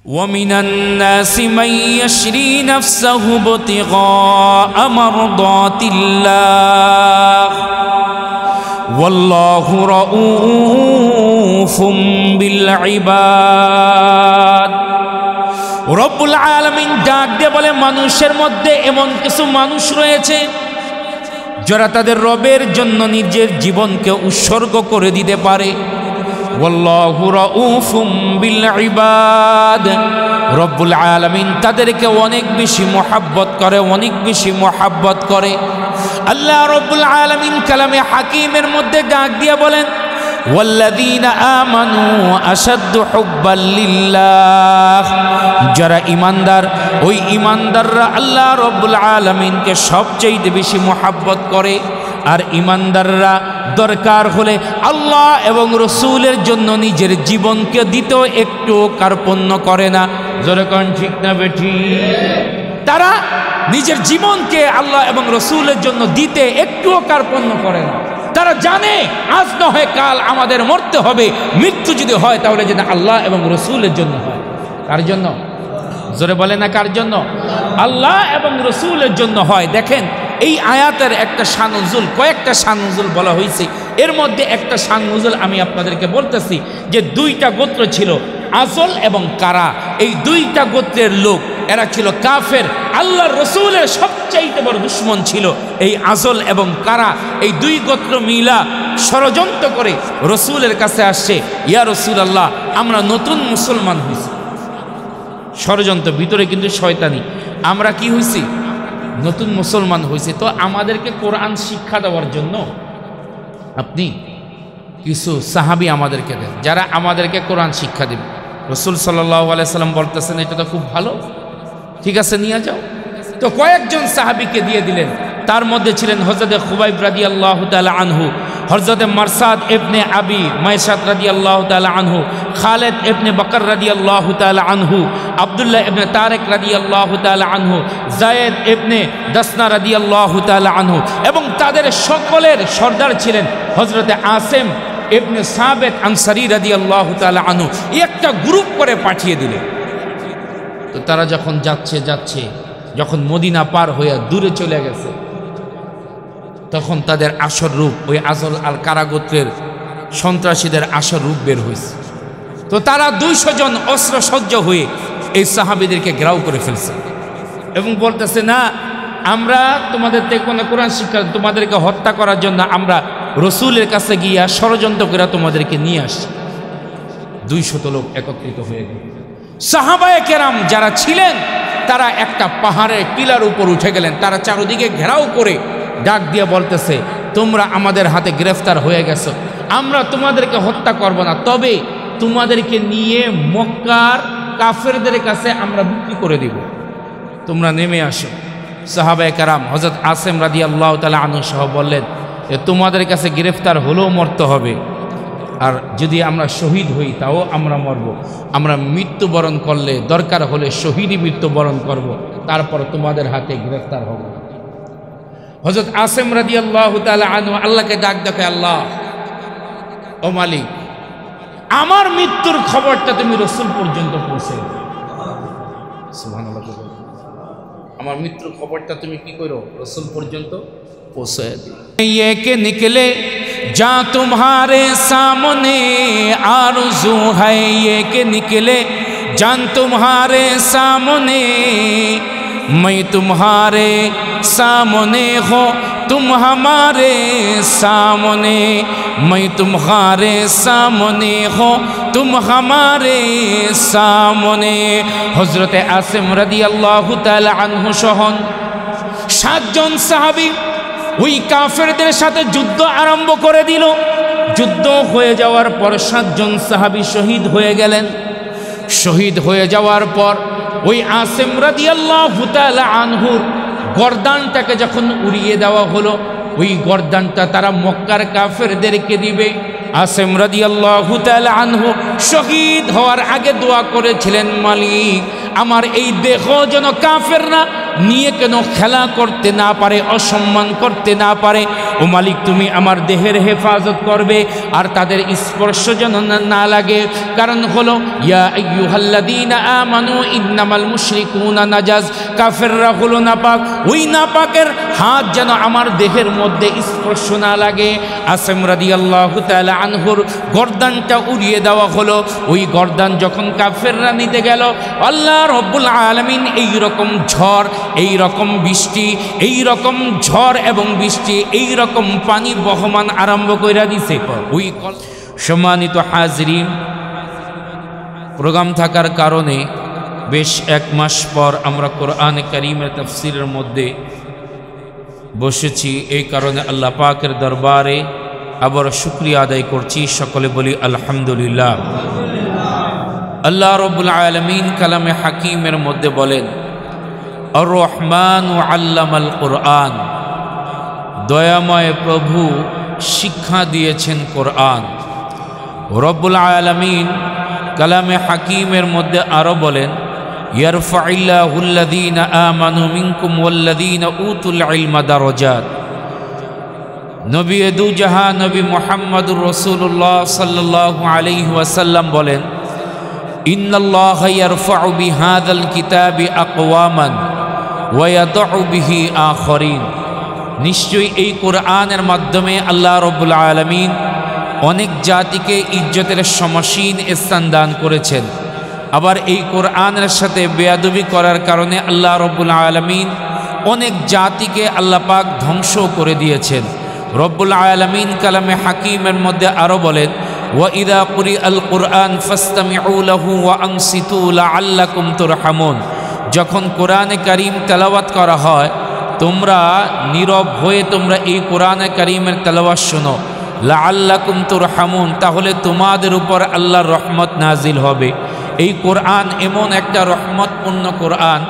ومن الناس من يشري نفسه ابتغاء مرضات الله والله رؤوف بالعباد। রব্বুল আলামিন ডাক দিয়ে বলে, মানুষের মধ্যে এমন কিছু মানুষ রয়েছে যারা তাদের রবের জন্য নিজের জীবনকে উৎসর্গ করে দিতে পারে। ওয়াল্লাহু রাউফুম বিল ইবাদ, রব্বুল আলামিন তাদেরকে অনেক বেশি মহব্বত করে, অনেক বেশি মহব্বত করে। আল্লাহ রব্বুল আলামিন কালামে হাকিমের মধ্যে ডাক দিয়ে বলেন, ওয়াল্লাযীনা আমানু আশাদ্দু হুব্বাল লিল্লাহ, যারা ঈমানদার ওই ঈমানদাররা আল্লাহ রব্বুল আলামিনকে সবচেয়ে বেশি মহব্বত করে। আর ঈমানদাররা দরকার হলে আল্লাহ এবং রসুলের জন্য নিজের জীবনকে দিতেও একটু কার্পণ্য করে না। জোরে কোন ঠিক না বেঠি? তারা নিজের জীবনকে আল্লাহ এবং রসুলের জন্য দিতে একটুও কার্পণ্য করে না। তারা জানে আজ না হয় কাল আমাদের মরতে হবে, মৃত্যু যদি হয় তাহলে যেন আল্লাহ এবং রসুলের জন্য হয়। কার জন্য? জোরে বলে না কার জন্য? আল্লাহ এবং রসুলের জন্য হয়। দেখেন এই আয়াতের একটা শানুজুল, কয়েকটা শানুজুল বলা হয়েছে। এর মধ্যে একটা শানুজুল আমি আপনাদেরকে বলতেছি যে দুইটা গোত্র ছিল, আজল এবং কারা। এই দুইটা গোত্রের লোক এরা ছিল কাফের, আল্লাহর রসুলের সবচাইতে বড় দুশ্মন ছিল এই আজল এবং কারা। এই দুই গোত্র মিলা ষড়যন্ত্র করে রসুলের কাছে আসছে, ইয়া রাসূলুল্লাহ আমরা নতুন মুসলমান হয়েছি। ষড়যন্ত্র ভিতরে কিন্তু শয়তানি। আমরা কি হয়েছি? নতুন মুসলমান হয়েছে। তো আমাদেরকে কোরআন শিক্ষা দেওয়ার জন্য আপনি কিছু সাহাবী আমাদেরকে দেন, যারা আমাদেরকে কোরআন শিক্ষা দেবে। রাসূল সাল্লাল্লাহু আলাইহি সাল্লাম বলতেছেন এটা তো খুব ভালো, ঠিক আছে নিয়ে যাও। তো কয়েকজন সাহাবীকে দিয়ে দিলেন। তার মধ্যে ছিলেন হযরতে খুবাইব রাদিয়াল্লাহু তাআলা আনহু, হযরতে মারসাদ ইবনে আবি মাইসাত রাদিয়াল্লাহু তাআলা আনহু, খালিদ ইবনে বকর রাদিয়াল্লাহু তাআলা আনহু, আব্দুল্লাহ ইবনে তারেক রাদিয়াল্লাহু তাআলা আনহু, যায়েদ ইবনে দাসনা রাদিয়াল্লাহু তাআলা আনহু, এবং তাদের সকলের সর্দার ছিলেন হযরতে আসিম ইবনে সাবিত আনসারী রাদিয়াল্লাহু তাআলা আনহু। একটা গ্রুপ করে পাঠিয়ে দিলেন। তো তারা যখন যাচ্ছে যখন মদিনা পার হয়ে দূরে চলে গেছে, তখন তাদের আসল রূপ ওই আজল আল কারাগোত্রের সন্ত্রাসীদের আসল রূপ বের হয়েছে। তো তারা 200 জন অস্ত্র সজ্জ হয়ে এই সাহাবীদেরকে ঘেরাও করে ফেলছে এবং বলতেছে, না আমরা তোমাদের থেকে কোনো কোরআন শিক্ষা, তোমাদেরকে হত্যা করার জন্য আমরা রসুলের কাছে গিয়া ষড়যন্ত্র করে তোমাদেরকে নিয়ে আসছি। 200 লোক একত্রিত হয়ে গেল। সাহাবায়ে কেরাম যারা ছিলেন তারা একটা পাহাড়ের টিলার উপর উঠে গেলেন। তারা চারদিকে ঘেরাও করে ডাক দিয়ে বলতেছে, তোমরা আমাদের হাতে গ্রেফতার হয়ে গেছো, আমরা তোমাদেরকে হত্যা করব না, তবে তোমাদেরকে নিয়ে মক্কার কাফেরদের কাছে আমরা বিক্রি করে দিব, তোমরা নেমে আসো। সাহাবায়ে কেরাম হযরত আসিম রাদিয়াল্লাহু তাআলা আনহু সহ বললেন, তোমাদের কাছে গ্রেফতার হলেও মরতে হবে, আর যদি আমরা শহীদ হই তাও আমরা মরব। আমরা মৃত্যুবরণ করলে দরকার হলে শহীদই মৃত্যুবরণ করব, তারপর তোমাদের হাতে গ্রেফতার হব। হযরত আসিম রাদিয়াল্লাহু তাআলা আনহু আল্লাহকে ডাক দেখে, আল্লাহ ও মালিক, আমার মৃত্যুর খবরটা তুমি রসুল পর্যন্ত পৌঁছে দাও। সুবহানাল্লাহ, আমার মৃত্যুর খবরটা তুমি কি করো? রসুল পর্যন্ত পৌঁছে দাও। ये के निकले जा तुम्हारे सामने आरज़ू है, ये के निकले जान तुम्हारे सामने, मैं तुम्हारे सामने हो तुम हमारे सामने, मैं तुम्हारे सामने हो तुम हमारे सामने। हज़रत आसिम রাদিয়াল্লাহু তাআলা আনহু সহ 7 জন সাহাবী ওই কাফেরদের সাথে যুদ্ধ আরম্ভ করে দিল। যুদ্ধ হয়ে যাওয়ার পর 7 জন সাহাবী শহীদ হয়ে গেলেন। শহীদ হয়ে যাওয়ার পর ওই আসিম রাদিয়াল্লাহু তাআলা আনহুর গর্দানটাকে যখন উড়িয়ে দেওয়া হলো, ওই গর্দানটা তারা মক্কার কাফেরদেরকে দিবে। আসিম রাদিয়াল্লাহু তাআলা আনহু শহীদ হওয়ার আগে দোয়া করেছিলেন, মালিক আমার এই দেহ যেন কাফেররা নিয়ে কেন খেলা করতে না পারে, অসম্মান করতে না পারে। ও মালিক, তুমি আমার দেহের হেফাজত করবে আর তাদের স্পর্শ যেন না লাগে। কারণ হলো ইয়া আইয়ুহাল্লাযীনা আমানু ইন্নামাল মুশরিকুনা নাজাস, কাফেররা হলো নাপাক, ওই নাপাকের হাত যেন আমার দেহের মধ্যে স্পর্শ না লাগে। আসিম রাদিয়াল্লাহু তাআলা আনহুর গর্দানটা উড়িয়ে দেওয়া হলো। ওই গর্দান যখন কাফেররা নিতে গেল, আল্লাহ রাব্বুল আলামিন এই রকম ঝড়, এই রকম বৃষ্টি, এই রকম ঝড় এবং বৃষ্টি, এই রকম পানি বহমান আরম্ভ কইরা দিছে। ওই সম্মানিত হাজরিন, প্রোগ্রাম থাকার কারণে বেশ এক মাস পর আমরা কোরআনে কারীমের তাফসীরের মধ্যে বসেছি। এই কারণে আল্লাহ পাকের দরবারে আবার শুকরিয়া আদায় করছি। সকলে বলি আলহামদুলিল্লাহ। আল্লাহ রাব্বুল আলামিন কালামে হাকিমের মধ্যে বলেন, আর রহমান আল্লামাল কোরআন, দয়াময় প্রভু শিক্ষা দিয়েছেন কোরআন। রব্বুল আলামিন কালামে হাকিমের মধ্যে আরো বলেন, ইয়ারফাইল্লাহুল্লাযীনা আমানু মিনকুম ওয়াল্লাযীনা উতুল ইলমা দারাজাত। নবী দু জাহান নবী মুহাম্মদুর রাসূলুল্লাহ সাল্লাল্লাহু আলাইহি ওয়াসাল্লাম বলেন, ইন্নাল্লাহা ইয়ারফাউ বিহাযাল কিতাবি আকওয়ামান ওয়া ইয়াদউ বিহি আখরিন। নিশ্চয়ই এই কোরআনের মাধ্যমে আল্লাহ রাব্বুল আলামিন অনেক জাতিকে ইজ্জতের সমসীন স্থান দান করেছেন। আবার এই কোরআনের সাথে বেয়াদবি করার কারণে আল্লাহ রাব্বুল আলামিন অনেক জাতিকে আল্লাহ পাক ধ্বংস করে দিয়েছেন। রব্বুল আলামিন কালামে হাকিমের মধ্যে আরো বলেন, ওয়া ইযা কুরিআল কুরআন ফাসতামিউ লাহু ওয়া আনসিতু লাআল্লাকুম তুরহামুন। যখন কোরআনে কারীম তেলাওয়াত করা হয়, তোমরা নীরব হয়ে তোমরা এই কোরআনে কারীমের তেলাওয়াত শোনো, লাআল্লাকুম তুরহামুন, তাহলে তোমাদের উপর আল্লাহর রহমত নাজিল হবে। এই কোরআন এমন একটা রহমতপূর্ণ কোরআন,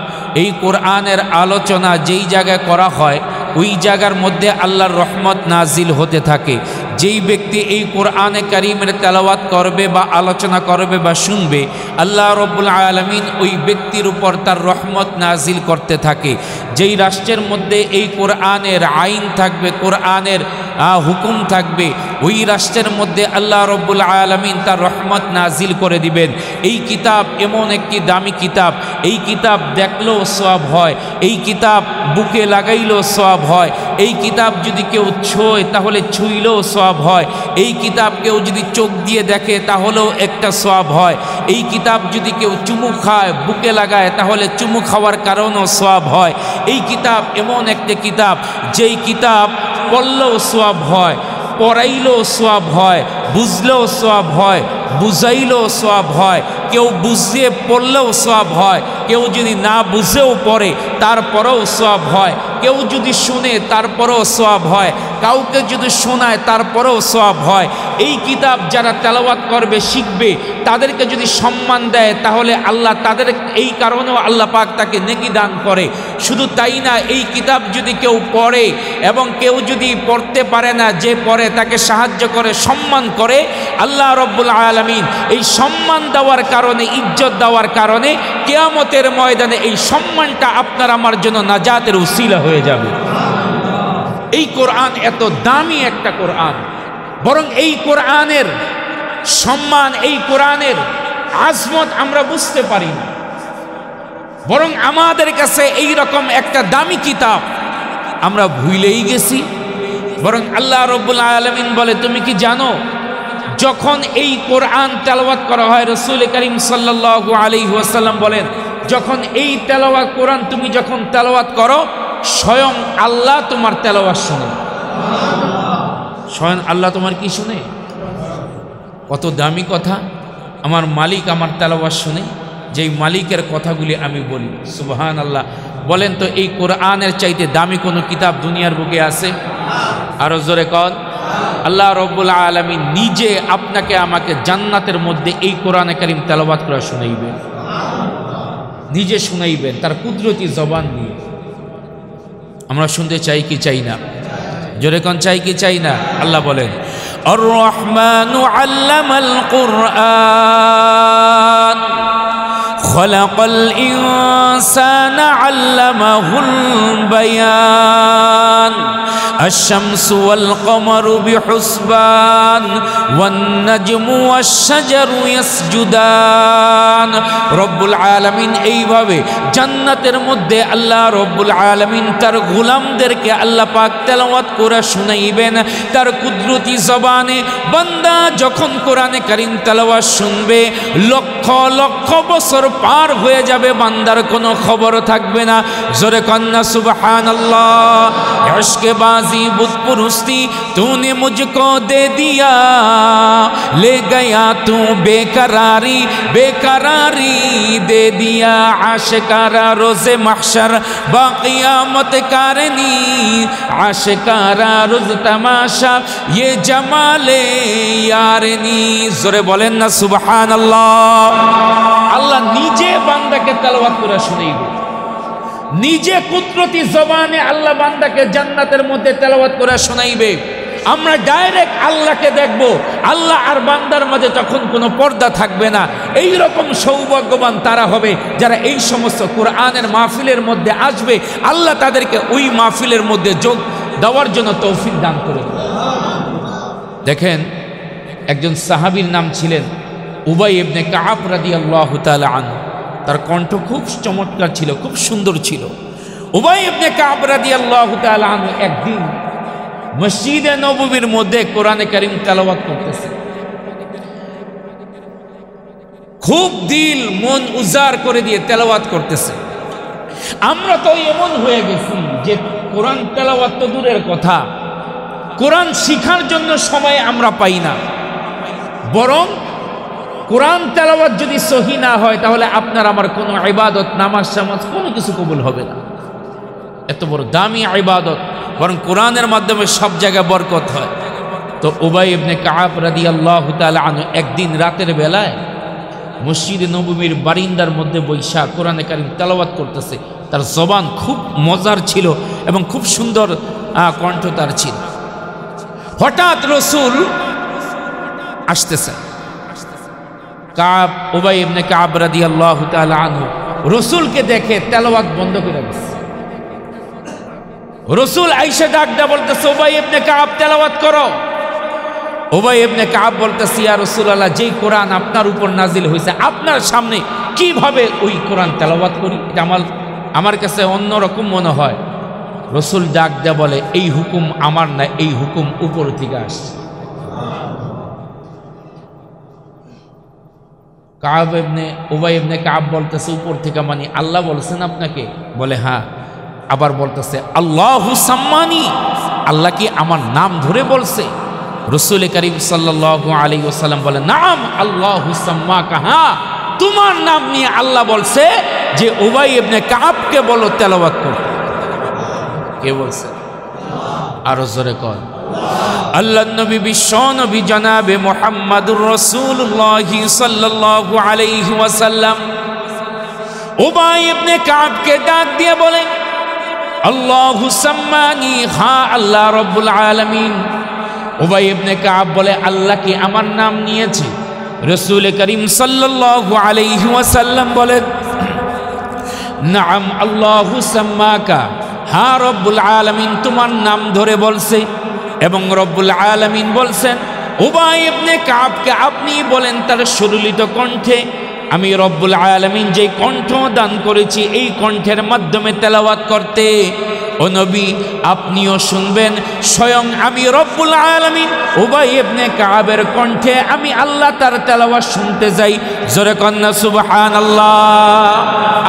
এই কোরআনের আলোচনা যেই জায়গায় করা হয় ওই জায়গার মধ্যে আল্লাহর রহমত নাজিল হতে থাকে। যেই ব্যক্তি এই কোরআনে কারীমের তেলাওয়াত করবে বা আলোচনা করবে বা শুনবে, আল্লাহ রাব্বুল আলামিন ওই ব্যক্তির উপর তার রহমত নাজিল করতে থাকে। যেই রাষ্ট্রের মধ্যে এই কোরআনের আইন থাকবে, কোরআনের হুকুম থাকবে, ওই রাষ্ট্রের মধ্যে আল্লাহ রাব্বুল আলামিন তার রহমত নাজিল করে দিবেন। এই কিতাব এমন একটি দামি কিতাব, এই কিতাব দেখলেও সওয়াব হয়, এই কিতাব বুকে লাগাইলেও সওয়াব হয়, এই কিতাব যদি কেউ ছোঁয় তাহলে ছুঁইলেও সওয়াব হয়, এই কিতাব কেউ যদি চোখ দিয়ে দেখে তাহলেও একটা সওয়াব হয়, এই কিতাব যদি কেউ চুমু খায়, বুকে লাগায়, তাহলে চুমু খাওয়ার কারণেও সওয়াব হয়। এই কিতাব এমন একটা কিতাব, যেই কিতাব পড়লেও সওয়াব হয়, পড়াইলেও সওয়াব হয়, বুঝলেও সওয়াব হয়, বুঝাইলেও সওয়াব হয়। কেউ বুঝিয়ে পড়লেও সওয়াব হয়, কেউ যদি না বুঝেও পড়ে তারপরেও সওয়াব হয়, কেউ যদি শুনে তারপরেও সওয়াব হয়, কাউকে যদি শোনায় তারপরেও সওয়াব হয়। এই কিতাব যারা তেলাওয়াত করবে, শিখবে, তাদেরকে যদি সম্মান দেয় তাহলে আল্লাহ তাদের এই কারণেও আল্লাহ পাক তাকে নেকি দান করে। শুধু তাই না, এই কিতাব যদি কেউ পড়ে এবং কেউ যদি পড়তে পারে না, যে পড়ে তাকে সাহায্য করে, সম্মান করে, আল্লাহ রাব্বুল আলামিন এই সম্মান দেওয়ার কারণে, ইজ্জত দেওয়ার কারণে কিয়ামতের ময়দানে এই সম্মানটা আপনার আমার জন্য নাজাতের উসিলা হয়ে যাবে। এই কোরআন এত দামি একটা কোরআন, বরং এই কোরআনের সম্মান, এই কোরআনের আজমত আমরা বুঝতে পারি না, বরং আমাদের কাছে এই রকম একটা দামি কিতাব আমরা ভুলেই গেছি। বরং আল্লাহ রাব্বুল আলামিন বলে, তুমি কি জানো, যখন এই কোরআন তেলাওয়াত করা হয়, রাসূল করিম সাল্লাল্লাহু আলাইহি ওয়াসাল্লাম বলেন, যখন এই তেলাওয়াত কোরআন তুমি যখন তেলাওয়াত করো, স্বয়ং আল্লাহ তোমার তেলাওয়াত শুনে। স্বয়ং আল্লাহ তোমার কি শুনে? কত দামি কথা! আমার মালিক আমার তেলাওয়াত শুনে, যেই মালিকের কথাগুলি আমি বলি। সুবহানাল্লাহ। বলেন তো, এই কোরআনের চাইতে দামি কোনো কিতাব দুনিয়ার বুকে আছে? আরো জোরে কন। আল্লাহ রাব্বুল আলামিন নিজে আপনাকে আমাকে জান্নাতের মধ্যে এই কোরআনে কারীম তেলাওয়াত করে শুনাইবেন, নিজে শুনাইবেন তার কুদরতি জবান দিয়ে। আমরা শুনতে চাই কি চাই না? জোরে কোন, চাই কি চাই না? আল্লাহ বলেন, আর রহমানু আল্লামাল কুরআন খলাকাল ইনসানা আল্লামাহুল বায়ান আশ-শামসু ওয়াল কমারু বিহুসবান ওয়ান নাজমু ওয়াশ-শাজারু ইয়াসজুদান। রব্বুল আলামিন এইভাবে জান্নাতের মধ্যে আল্লাহ রব্বুল আলামিন তার গোলামদেরকে আল্লাহ পাক তেলাওয়াত করে শুনাইবেন তার কুদরতি জবানে। বান্দা যখন কোরআনে কারীম তেলাওয়াত শুনবে লক্ষ লক্ষ বছর পার হয়ে যাবে, বান্দার কোনো খবর থাকবে না। জোরে কন্না সুবহানাল্লাহ। ইশকে বাজি বুত পুরস্তি তूने मुझको दे दिया, ले गया तू बेकरारी बेकरारी दे दिया। आशिकारा रोज़े महशर बाक़ियामत कारनी, आशिकारा रोज़ तमाशा ये जमाले यारनी। जोरे बोलें ना सुबहानल्लाह। अल्लाह निजे बांदा के तेलावत करे शुनाइबे, নিজে কুদরতি জবানে আল্লাহ বান্দাকে জান্নাতের মধ্যে তেলাওয়াত করে শোনাইবে। আমরা ডাইরেক্ট আল্লাহকে দেখব, আল্লাহ আর বান্দার মাঝে তখন কোনো পর্দা থাকবে না। এই রকম সৌভাগ্যবান তারা হবে যারা এই সমস্ত কোরআনের মাহফিলের মধ্যে আসবে। আল্লাহ তাদেরকে ওই মাহফিলের মধ্যে যোগ দেওয়ার জন্য তৌফিক দান করে। দেখেন একজন সাহাবীর নাম ছিলেন উবাই ইবনে কাব রাদিয়াল্লাহু তাআলা আনহু। তার কণ্ঠ খুব চমৎকার ছিল, খুব সুন্দর ছিল। উবাই ইবনে কাব রাদিয়াল্লাহু তাআলা আনহু একদিন মসজিদে নববীর মধ্যে কোরআনে কারীম তেলাওয়াত করতেছে। খুব দিল মন উজাড় করে দিয়ে তেলাওয়াত করতেছে। আমরা তো এমন হয়ে গেছি যে কোরআন তেলাওয়াত তো দূরের কথা, কোরআন শিখার জন্য সময় আমরা পাই না। বরং কোরআন তেলাওয়াত যদি সহি না হয় তাহলে আপনার আমার কোনো ইবাদত নামাজ সামাজ কোনো কিছু কবুল হবে না। এত বড় দামি ইবাদত, বরং কোরআনের মাধ্যমে সব জায়গায় বরকত হয়। তো উবাই ইবনে কাব রাদিয়াল্লাহু তাআলা আনহু একদিন রাতের বেলায় মসজিদে নববীর বারিন্দার মধ্যে বৈশা কোরআনে কারীম তেলাওয়াত করতেছে। তার জবান খুব মজার ছিল এবং খুব সুন্দর কণ্ঠ তার ছিল। হঠাৎ রাসূল আসতেছে। কাব উবাই ইবনে কাব রাদিয়াল্লাহু তাআলা আনহু রাসূলকে দেখে তেলাওয়াত বন্ধ করে দিয়েছে। রাসূল আয়েশা ডাক দিয়ে বলতেছে, উবাই ইবনে কাব তেলাওয়াত করো। উবাই ইবনে কাব বলতেছে, ইয়া রাসূলুল্লাহ, যেই কোরআন আপনার উপর নাজিল হয়েছে আপনার সামনে কিভাবে ওই কোরআন তেলাওয়াত করি? এটা আমার কাছে অন্যরকম মনে হয়। রাসূল ডাক দিয়ে বলে, এই হুকুম আমার না, এই হুকুম উপর থেকে আসছে। উবাই ইবনে কাব বলতেছে, উপর থেকে মানে আল্লাহ বলছেন আপনাকে? বলে হ্যাঁ। আবার বলতেছে, আল্লাহু সাম্মানি, আল্লাহ কি আমার নাম ধরে বলছে? রাসূল করিম সাল্লাল্লাহু আলাইহি ওয়াসাল্লাম বলে, নাম আল্লাহু সাম্মাকা, হ্যাঁ তোমার নাম নিয়ে আল্লাহ বলছে যে উবাই ইবনে কাবকে বলো তেলাওয়াত করতে। কে বলছে? আরো জোরে কর। আল্লাহ নবী বিশ্ব নবী জনাবে মুহাম্মাদুর রাসূলুল্লাহ সাল্লাল্লাহু আলাইহি ওয়াসাল্লাম উবাই ইবনে কাবকে ডাক দিয়ে বলে, আল্লাহু সাম্মানি, হ্যাঁ আল্লাহ রাব্বুল আলামিন। উবাই ইবনে কাব বলে, আল্লাহ কি আমার নাম নিয়েছে? রাসূল করিম সাল্লাল্লাহু আলাইহি ওয়াসাল্লাম বলেন, নাম আল্লাহু সাম্মাকা, হ্যাঁ রব্বুল আলামিন তোমার নাম ধরে বলছে। এবং রব্বুল আলামিন বলছেন উবাই ইবনে কাবকে আপনি বলেন তার সুললিত কণ্ঠে আমি রব্বুল আলামিন যে কণ্ঠ দান করেছি এই কণ্ঠের মাধ্যমে তেলাওয়াত করতে। ও নবী, আপনিও শুনবেন, স্বয়ং আমি রব্বুল আলামিন উবাই ইবনে কাবের কণ্ঠে আমি আল্লাহ তার তেলাওয়াত শুনতে যাই। জোরে কন্না সুবহানাল্লাহ।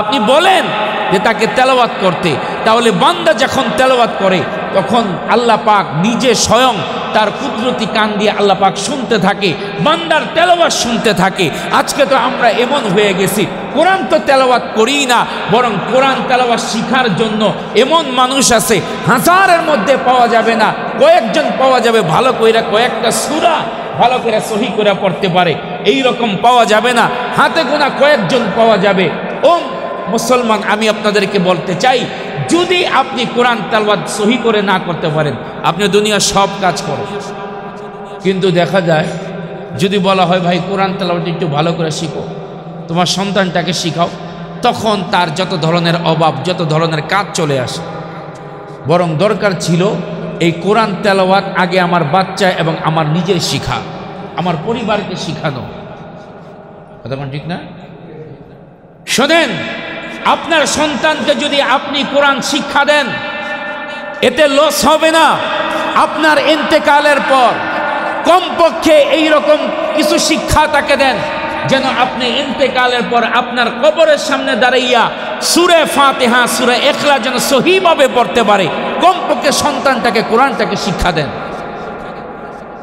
আপনি বলেন যে তাকে তেলাওয়াত করতে, তাহলে বান্দা যখন তেলাওয়াত করে তখন আল্লাহ পাক নিজে স্বয়ং তার কুদরতি কান দিয়ে আল্লাহ পাক শুনতে থাকে, বান্দার তেলাওয়াত শুনতে থাকে। আজকে তো আমরা এমন হয়ে গেছি, কোরআন তো তেলাওয়াত করি না, বরং কোরআন তেলাওয়াত শিখার জন্য এমন মানুষ আছে হাজারের মধ্যে পাওয়া যাবে না, কয়েকজন পাওয়া যাবে ভালো কইরা কয়েকটা সূরা ভালো করে সহি করে পড়তে পারে, এই রকম পাওয়া যাবে না, হাতে গোনা কয়েকজন পাওয়া যাবে। ও মুসলমান, আমি আপনাদেরকে বলতে চাই, যদি আপনি কোরআন তেলাওয়াত সহি করে না করতে পারেন, আপনি দুনিয়ার সব কাজ করেন, কিন্তু দেখা যায় যদি বলা হয় ভাই কোরআন তেলাওয়াত একটু ভালো করে শিখো, তোমার সন্তানটাকে শিখাও, তখন তার যত ধরনের অভাব, যত ধরনের কাজ চলে আসে। বরং দরকার ছিল এই কোরআন তেলাওয়াত আগে আমার বাচ্চা এবং আমার নিজের শিখা, আমার পরিবারকে শিখানো। কথা বলেন ঠিক না? শোনেন, আপনার সন্তানকে যদি আপনি কোরআন শিক্ষা দেন, এতে লস হবে না। আপনার ইন্তেকালের পর কমপক্ষে এইরকম কিছু শিক্ষা তাকে দেন, যেন আপনি ইন্তেকালের পর আপনার কবরের সামনে দাঁড়াইয়া সূরা ফাতিহা, সূরা ইখলাস যেন সহিভাবে পড়তে পারে। কমপক্ষে সন্তানটাকে কোরআনটাকে শিক্ষা দেন।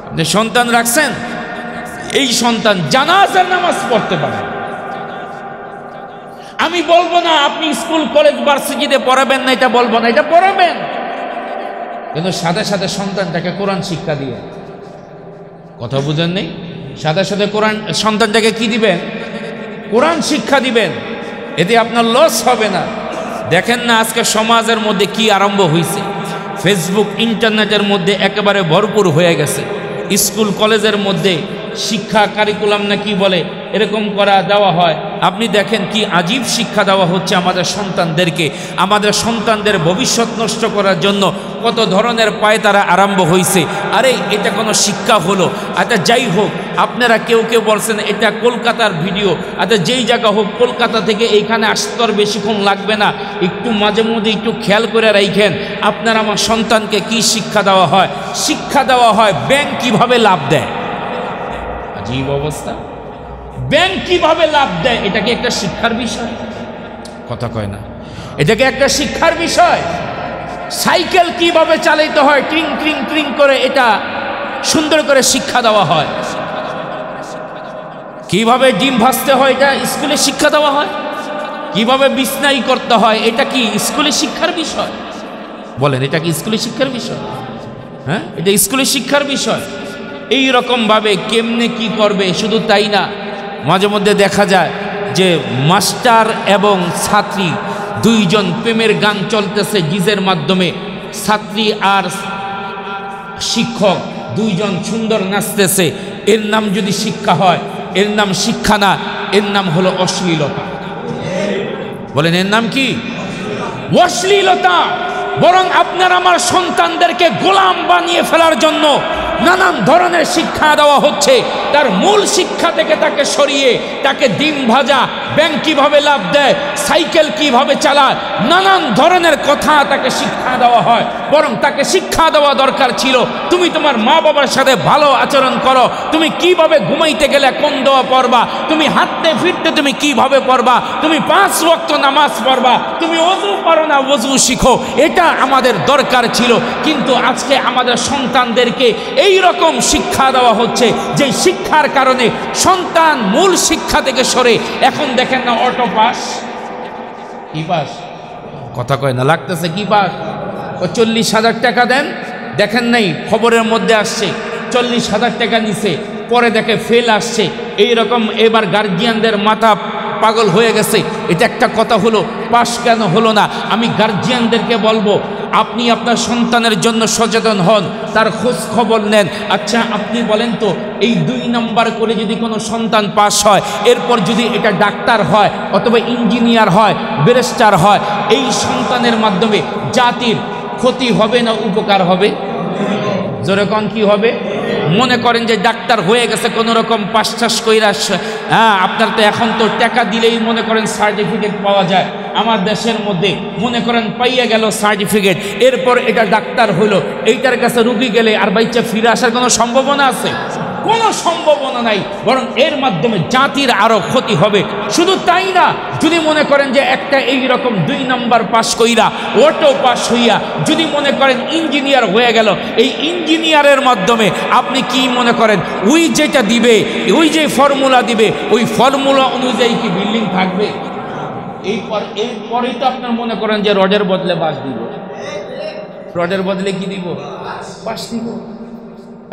আপনি সন্তান রাখছেন, এই সন্তান জানাজার নামাজ পড়তে পারে। আমি বলবো না আপনি স্কুল কলেজ ভার্সিটিতে পড়াবেন না, এটা বলবো না, এটা পড়াবেন, কিন্তু সাথে সাথে সন্তানটাকে কোরআন শিক্ষা দিয়ে। কথা বুঝেন নেই? সাথে সাথে কোরআন সন্তানটাকে কি দিবেন? কোরআন শিক্ষা দিবেন। এতে আপনার লস হবে না। দেখেন না আজকে সমাজের মধ্যে কি আরম্ভ হয়েছে, ফেসবুক ইন্টারনেটের মধ্যে একেবারে ভরপুর হয়ে গেছে। স্কুল কলেজের মধ্যে শিক্ষা কারিকুলাম না কি বলে, এরকম করা দেওয়া হয়। আপনি দেখেন কি আজীব শিক্ষা দেওয়া হচ্ছে আমাদের সন্তানদেরকে। আমাদের সন্তানদের ভবিষ্যৎ নষ্ট করার জন্য কত ধরনের পায়তারা আরম্ভ হয়েছে। আরে এটা কোনো শিক্ষা হলো? আচ্ছা যাই হোক, আপনারা কেউ কেউ বলছেন এটা কলকাতার ভিডিও। আচ্ছা যেই জায়গা হোক, কলকাতা থেকে এইখানে আসতে আর বেশিক্ষণ লাগবে না। একটু মাঝে মধ্যে একটু খেয়াল করে রাখেন আপনার আমার সন্তানকে কি শিক্ষা দেওয়া হয়। শিক্ষা দেওয়া হয় ব্যাংক কিভাবে লাভ দেয়। আজীব অবস্থা, ব্যাংক কিভাবে লাভ দেয়, এটা কি একটা শিক্ষার বিষয়? কথা কয় না, এটাকে একটা শিক্ষার বিষয়। সাইকেল কিভাবে চালাইতে হয় ট্রিং ট্রিং ট্রিং করে, এটা সুন্দর করে শিক্ষা দেওয়া হয়। কিভাবে ডিম ভাজতে হয়, এটা স্কুলে শিক্ষা দেওয়া হয়। কিভাবে বিছনাই করতে হয়, এটা কি স্কুলে শিক্ষার বিষয়? বলেন, এটা কি স্কুলে শিক্ষার বিষয়? হ্যাঁ, এটা স্কুলে শিক্ষার বিষয়। এই রকমভাবে কেমনে কি করবে, শুধু তাই না, মাঝে মধ্যে দেখা যায় যে মাস্টার এবং ছাত্রী দুইজন প্রেমের গান চলতেছে ডিজের মাধ্যমে। ছাত্রী আর শিক্ষক দুইজন সুন্দর নাচতেছে। এর নাম যদি শিক্ষা হয়, এর নাম শিক্ষা না, এর নাম হলো অশ্লীলতা। বলেন, এর নাম কি? অশ্লীলতা। বরং আপনার আমার সন্তানদেরকে গোলাম বানিয়ে ফেলার জন্য নানান ধরনের শিক্ষা দেওয়া হচ্ছে। তার মূল শিক্ষা থেকে তাকে সরিয়ে তাকে ডিম ভাজা, ব্যাংক কিভাবে লাভ দেয়, সাইকেল কিভাবে চালায়, নানান ধরনের কথা তাকে শিক্ষা দেওয়া হয়। বরং তাকে শিক্ষা দেওয়া দরকার ছিল তুমি তোমার মা বাবার সাথে ভালো আচরণ করো, তুমি কিভাবে ঘুমাইতে গেলে কোন দোয়া পড়বা, তুমি হাঁটতে ফিরতে তুমি কিভাবে পড়বা, তুমি 5 ওয়াক্ত নামাজ পড়বা, তুমি ওযু পারো না ওযু শিখো। এটা আমাদের দরকার ছিল। কিন্তু আজকে আমাদের সন্তানদেরকে এই রকম শিক্ষা দেওয়া হচ্ছে যে শিক্ষার কারণে সন্তান মূল শিক্ষা থেকে সরে এখন দেখেন না অটো পাস, কি পাস, কথা কয় না, লাগতেছে কি পাস। 40,000 টাকা দেন, দেখেন নাই খবরের মধ্যে আসছে 40,000 টাকা নিছে, পরে দেখে ফেল আসছে। এই রকম এবার গার্জিয়ানদের মাথা পাগল হয়ে গেছে। এটা একটা কথা হলো, পাস কেন হলো না? আমি গার্জিয়ানদেরকে বলবো আপনি আপনার সন্তানের জন্য সচেতন হন, তার খোঁজ খবর নেন। আচ্ছা আপনি বলেন তো, এই 2 নাম্বার করে যদি কোনো সন্তান পাস হয়, এরপর যদি এটা ডাক্তার হয় অথবা ইঞ্জিনিয়ার হয়, ব্যারিস্টার হয়, এই সন্তানের মাধ্যমে জাতির ক্ষতি হবে না উপকার হবে? জোরে কোন কি হবে? মনে করেন যে ডাক্তার হয়ে গেছে কোনো রকম পাস টাস কইরা, হ্যাঁ আপনার তো এখন তো টাকা দিলেই মনে করেন সার্টিফিকেট পাওয়া যায়। আমার দেশের মধ্যে মনে করেন পাইয়া গেল সার্টিফিকেট, এরপর এটা ডাক্তার হলো, এইটার কাছে রুগী গেলে আর বাচ্চা ফিরে আসার কোনো সম্ভাবনা আছে? কোনো সম্ভাবনা নাই। বরং এর মাধ্যমে জাতির আরো ক্ষতি হবে। শুধু তাই না, যদি মনে করেন যে একটা এই রকম 2 নাম্বার পাস কইরা, অটো পাস হইয়া যদি মনে করেন ইঞ্জিনিয়ার হয়ে গেল, এই ইঞ্জিনিয়ারের মাধ্যমে আপনি কি মনে করেন ওই যেটা দিবে, ওই যে ফর্মুলা দিবে, ওই ফর্মুলা অনুযায়ী কি বিল্ডিং থাকবে? এরপরেই তো আপনার মনে করেন যে রডের বদলে বাস দিব, রডের বদলে কি দিব? বাস দিব।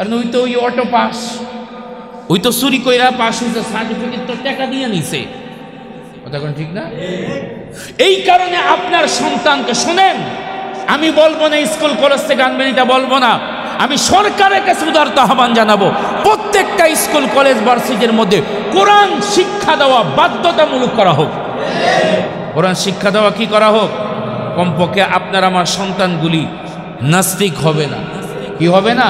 আর ওই তো ওই অটো পাস, ওই তো চুরি কইরা পাস হয়েছে, সার্টিফিকেট তো টাকা দিয়ে নিছে। কথা কোন ঠিক না? এই কারণে আপনার সন্তানকে, শোনেন, আমি বলবো না স্কুল কলেজ থেকে আনবেন, এটা বলবো না। আমি সরকারের কাছে উদারত আহ্বান জানাবো, প্রত্যেকটা স্কুল কলেজ ভার্সিটির মধ্যে কোরআন শিক্ষা দেওয়া বাধ্যতামূলক করা হোক। কোরআন শিক্ষা দেওয়া কি করা হোক? কমপক্ষে আপনার আমার সন্তানগুলি নাস্তিক হবে না। কি হবে না?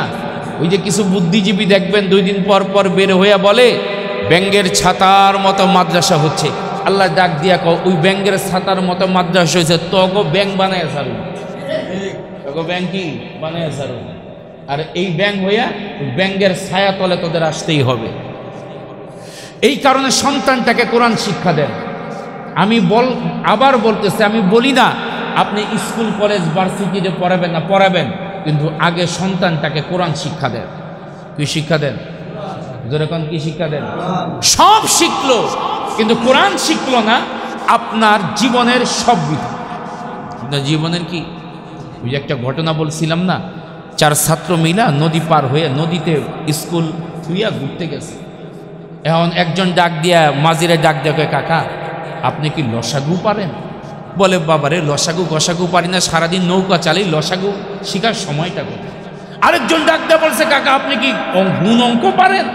ওই যে কিছু বুদ্ধিজীবী দেখবেন 2 দিন পর পর বের হইয়া বলে ব্যাঙ্গের ছাতার মতো মাদ্রাসা হচ্ছে। আল্লাহ ডাক দিয়া কও, ওই ব্যাঙ্গের ছাতার মতো মাদ্রাসা হয়েছে, তোকে ব্যাংক বানায় ছাড়ো, তোকে ব্যাংক কি বানায় ছাড়ো। আর এই ব্যাংক হইয়া ব্যাঙ্গের ছায়া তলে তোদের আসতেই হবে। এই কারণে সন্তানটাকে কোরআন শিক্ষা দেন। আমি আবার বলতেছি, আমি বলি না আপনি স্কুল কলেজ ভার্সিটিতে পড়াবেন না, পড়াবেন, কিন্তু আগে সন্তানটাকে কোরআন শিক্ষা দেন। কি শিক্ষা দেন? যেরকম কি শিক্ষা দেন? সব শিখলো কিন্তু কোরআন শিখলো না, আপনার জীবনের সব বিধান। আপনার জীবনের কি? ওই যে একটা ঘটনা বলছিলাম না, 4 ছাত্র মিলা নদী পার হয়ে নদীতে স্কুল ধুইয়া ঘুরতে গেছে। এখন একজন ডাক দিয়া মাঝিরে ডাক দিয়া কয়, কাকা আপনি কি লসাগু পারেন? বলে, বাবারে লসাগু গসাগু পারি না, সারাদিন নৌকা চালাই, লসাগু শিখার সময়টা কোথায়? আরেকজন ডাক দিয়া বলছে, কাকা আপনি কি গুণ অঙ্ক পারেন?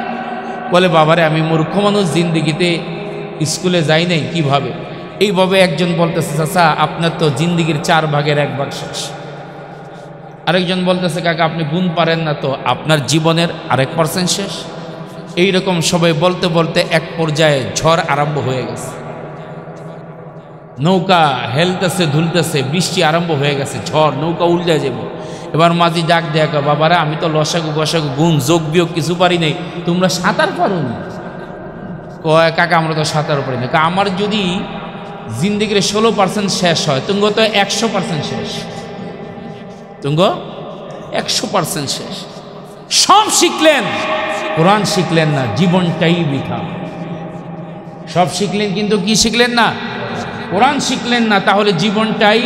বলে, বাবারে আমি মূর্খ মানুষ, জিন্দিগিতে স্কুলে যাই নাই, কিভাবে? এইভাবে একজন বলতেছে, চাচা আপনার তো জিন্দিগির 4 ভাগের 1 ভাগ শেষ। আরেকজন বলতেছে, কাকা আপনি গুণ পারেন না, তো আপনার জীবনের 1% শেষ। এইরকম সবাই বলতে বলতে এক পর্যায়ে ঝড় আরম্ভ হয়ে গেছে, নৌকা হেলতেছে ধুলতেছে, বৃষ্টি আরম্ভ হয়ে গেছে, ঝড়, নৌকা উল্টে যাবে। এবার মাঝি ডাক দেখা, বাবারা আমি তো লসাগু গসাগু গুণ যোগ বিয়োগ কিছু পারি নাই, তোমরা সাঁতার পারো না? কয়, কাকা আমরা তো সাঁতার পারি না। আমার যদি জিন্দিগির 16% শেষ হয়, তুঙ্গ তো 100% শেষ, তুঙ্গ 100% শেষ। সব শিখলেন, কোরআন শিখলেন না, জীবনটাই বৃথা। সব শিখলেন কিন্তু কি শিখলেন না? কোরআন শিখলেন না, তাহলে জীবনটাই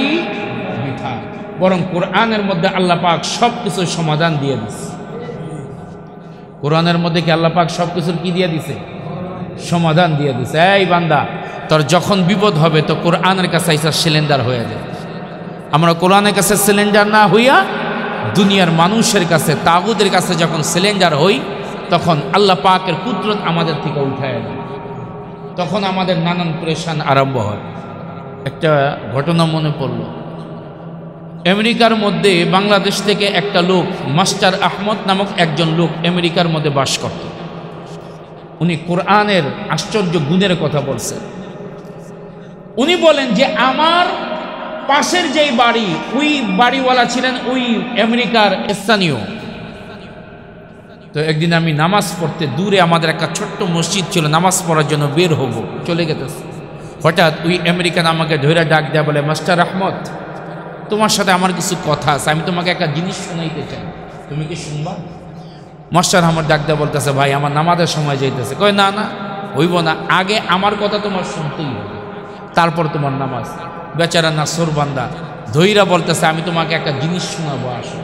বৃথা। বরং কোরআনের মধ্যে আল্লাহ পাক সব কিছুর সমাধান দিয়ে দিছে। কোরআনের মধ্যে কি আল্লাহ পাক সব কিছুর কি দিয়ে দিছে? সমাধান দিয়ে দিছে। এই বান্দা, তোর যখন বিপদ হবে তো কোরআনের কাছে আইসা সিলিন্ডার হয়ে যায়। আমরা কোরআনের কাছে সিলিন্ডার না হইয়া দুনিয়ার মানুষের কাছে, তাগুদের কাছে যখন সিলিন্ডার হই, তখন আল্লাহ পাকের কুদরত আমাদের থেকে উঠায় দেয়, তখন আমাদের নানান পরেশান আরম্ভ হয়। একটা ঘটনা মনে পড়ল, আমেরিকার মধ্যে বাংলাদেশ থেকে একটা লোক, মাস্টার আহমদ নামক একজন লোক আমেরিকার মধ্যে বাস করত। উনি কোরআনের আশ্চর্য গুণের কথা বলছেন। উনি বলেন যে আমার পাশের যেই বাড়ি, ওই বাড়িওয়ালা ছিলেন ওই আমেরিকার স্থানীয়। তো একদিন আমি নামাজ পড়তে, দূরে আমাদের একটা ছোট্ট মসজিদ ছিল, নামাজ পড়ার জন্য বের হব, চলে গেতেছে। হঠাৎ ওই আমেরিকান আমাকে ধরে ডাক দেয়া, বলে, মাস্টার আহমদ তোমার সাথে আমার কিছু কথা আছে, আমি তোমাকে একটা জিনিস শোনাইতে চাই, তুমি কি শুনবা? মাস্টার আহমদ ডাক দেয়া বলতেছে, ভাই আমার নামাজের সময় যাইতেছে। কয়, না না হইব না, আগে আমার কথা তোমার শুনতেই হবে, তারপর তোমার নামাজ। বেচারা নাসর বান্দা ধৈরা বলতেছে, আমি তোমাকে একটা জিনিস শোনাবো, আসো।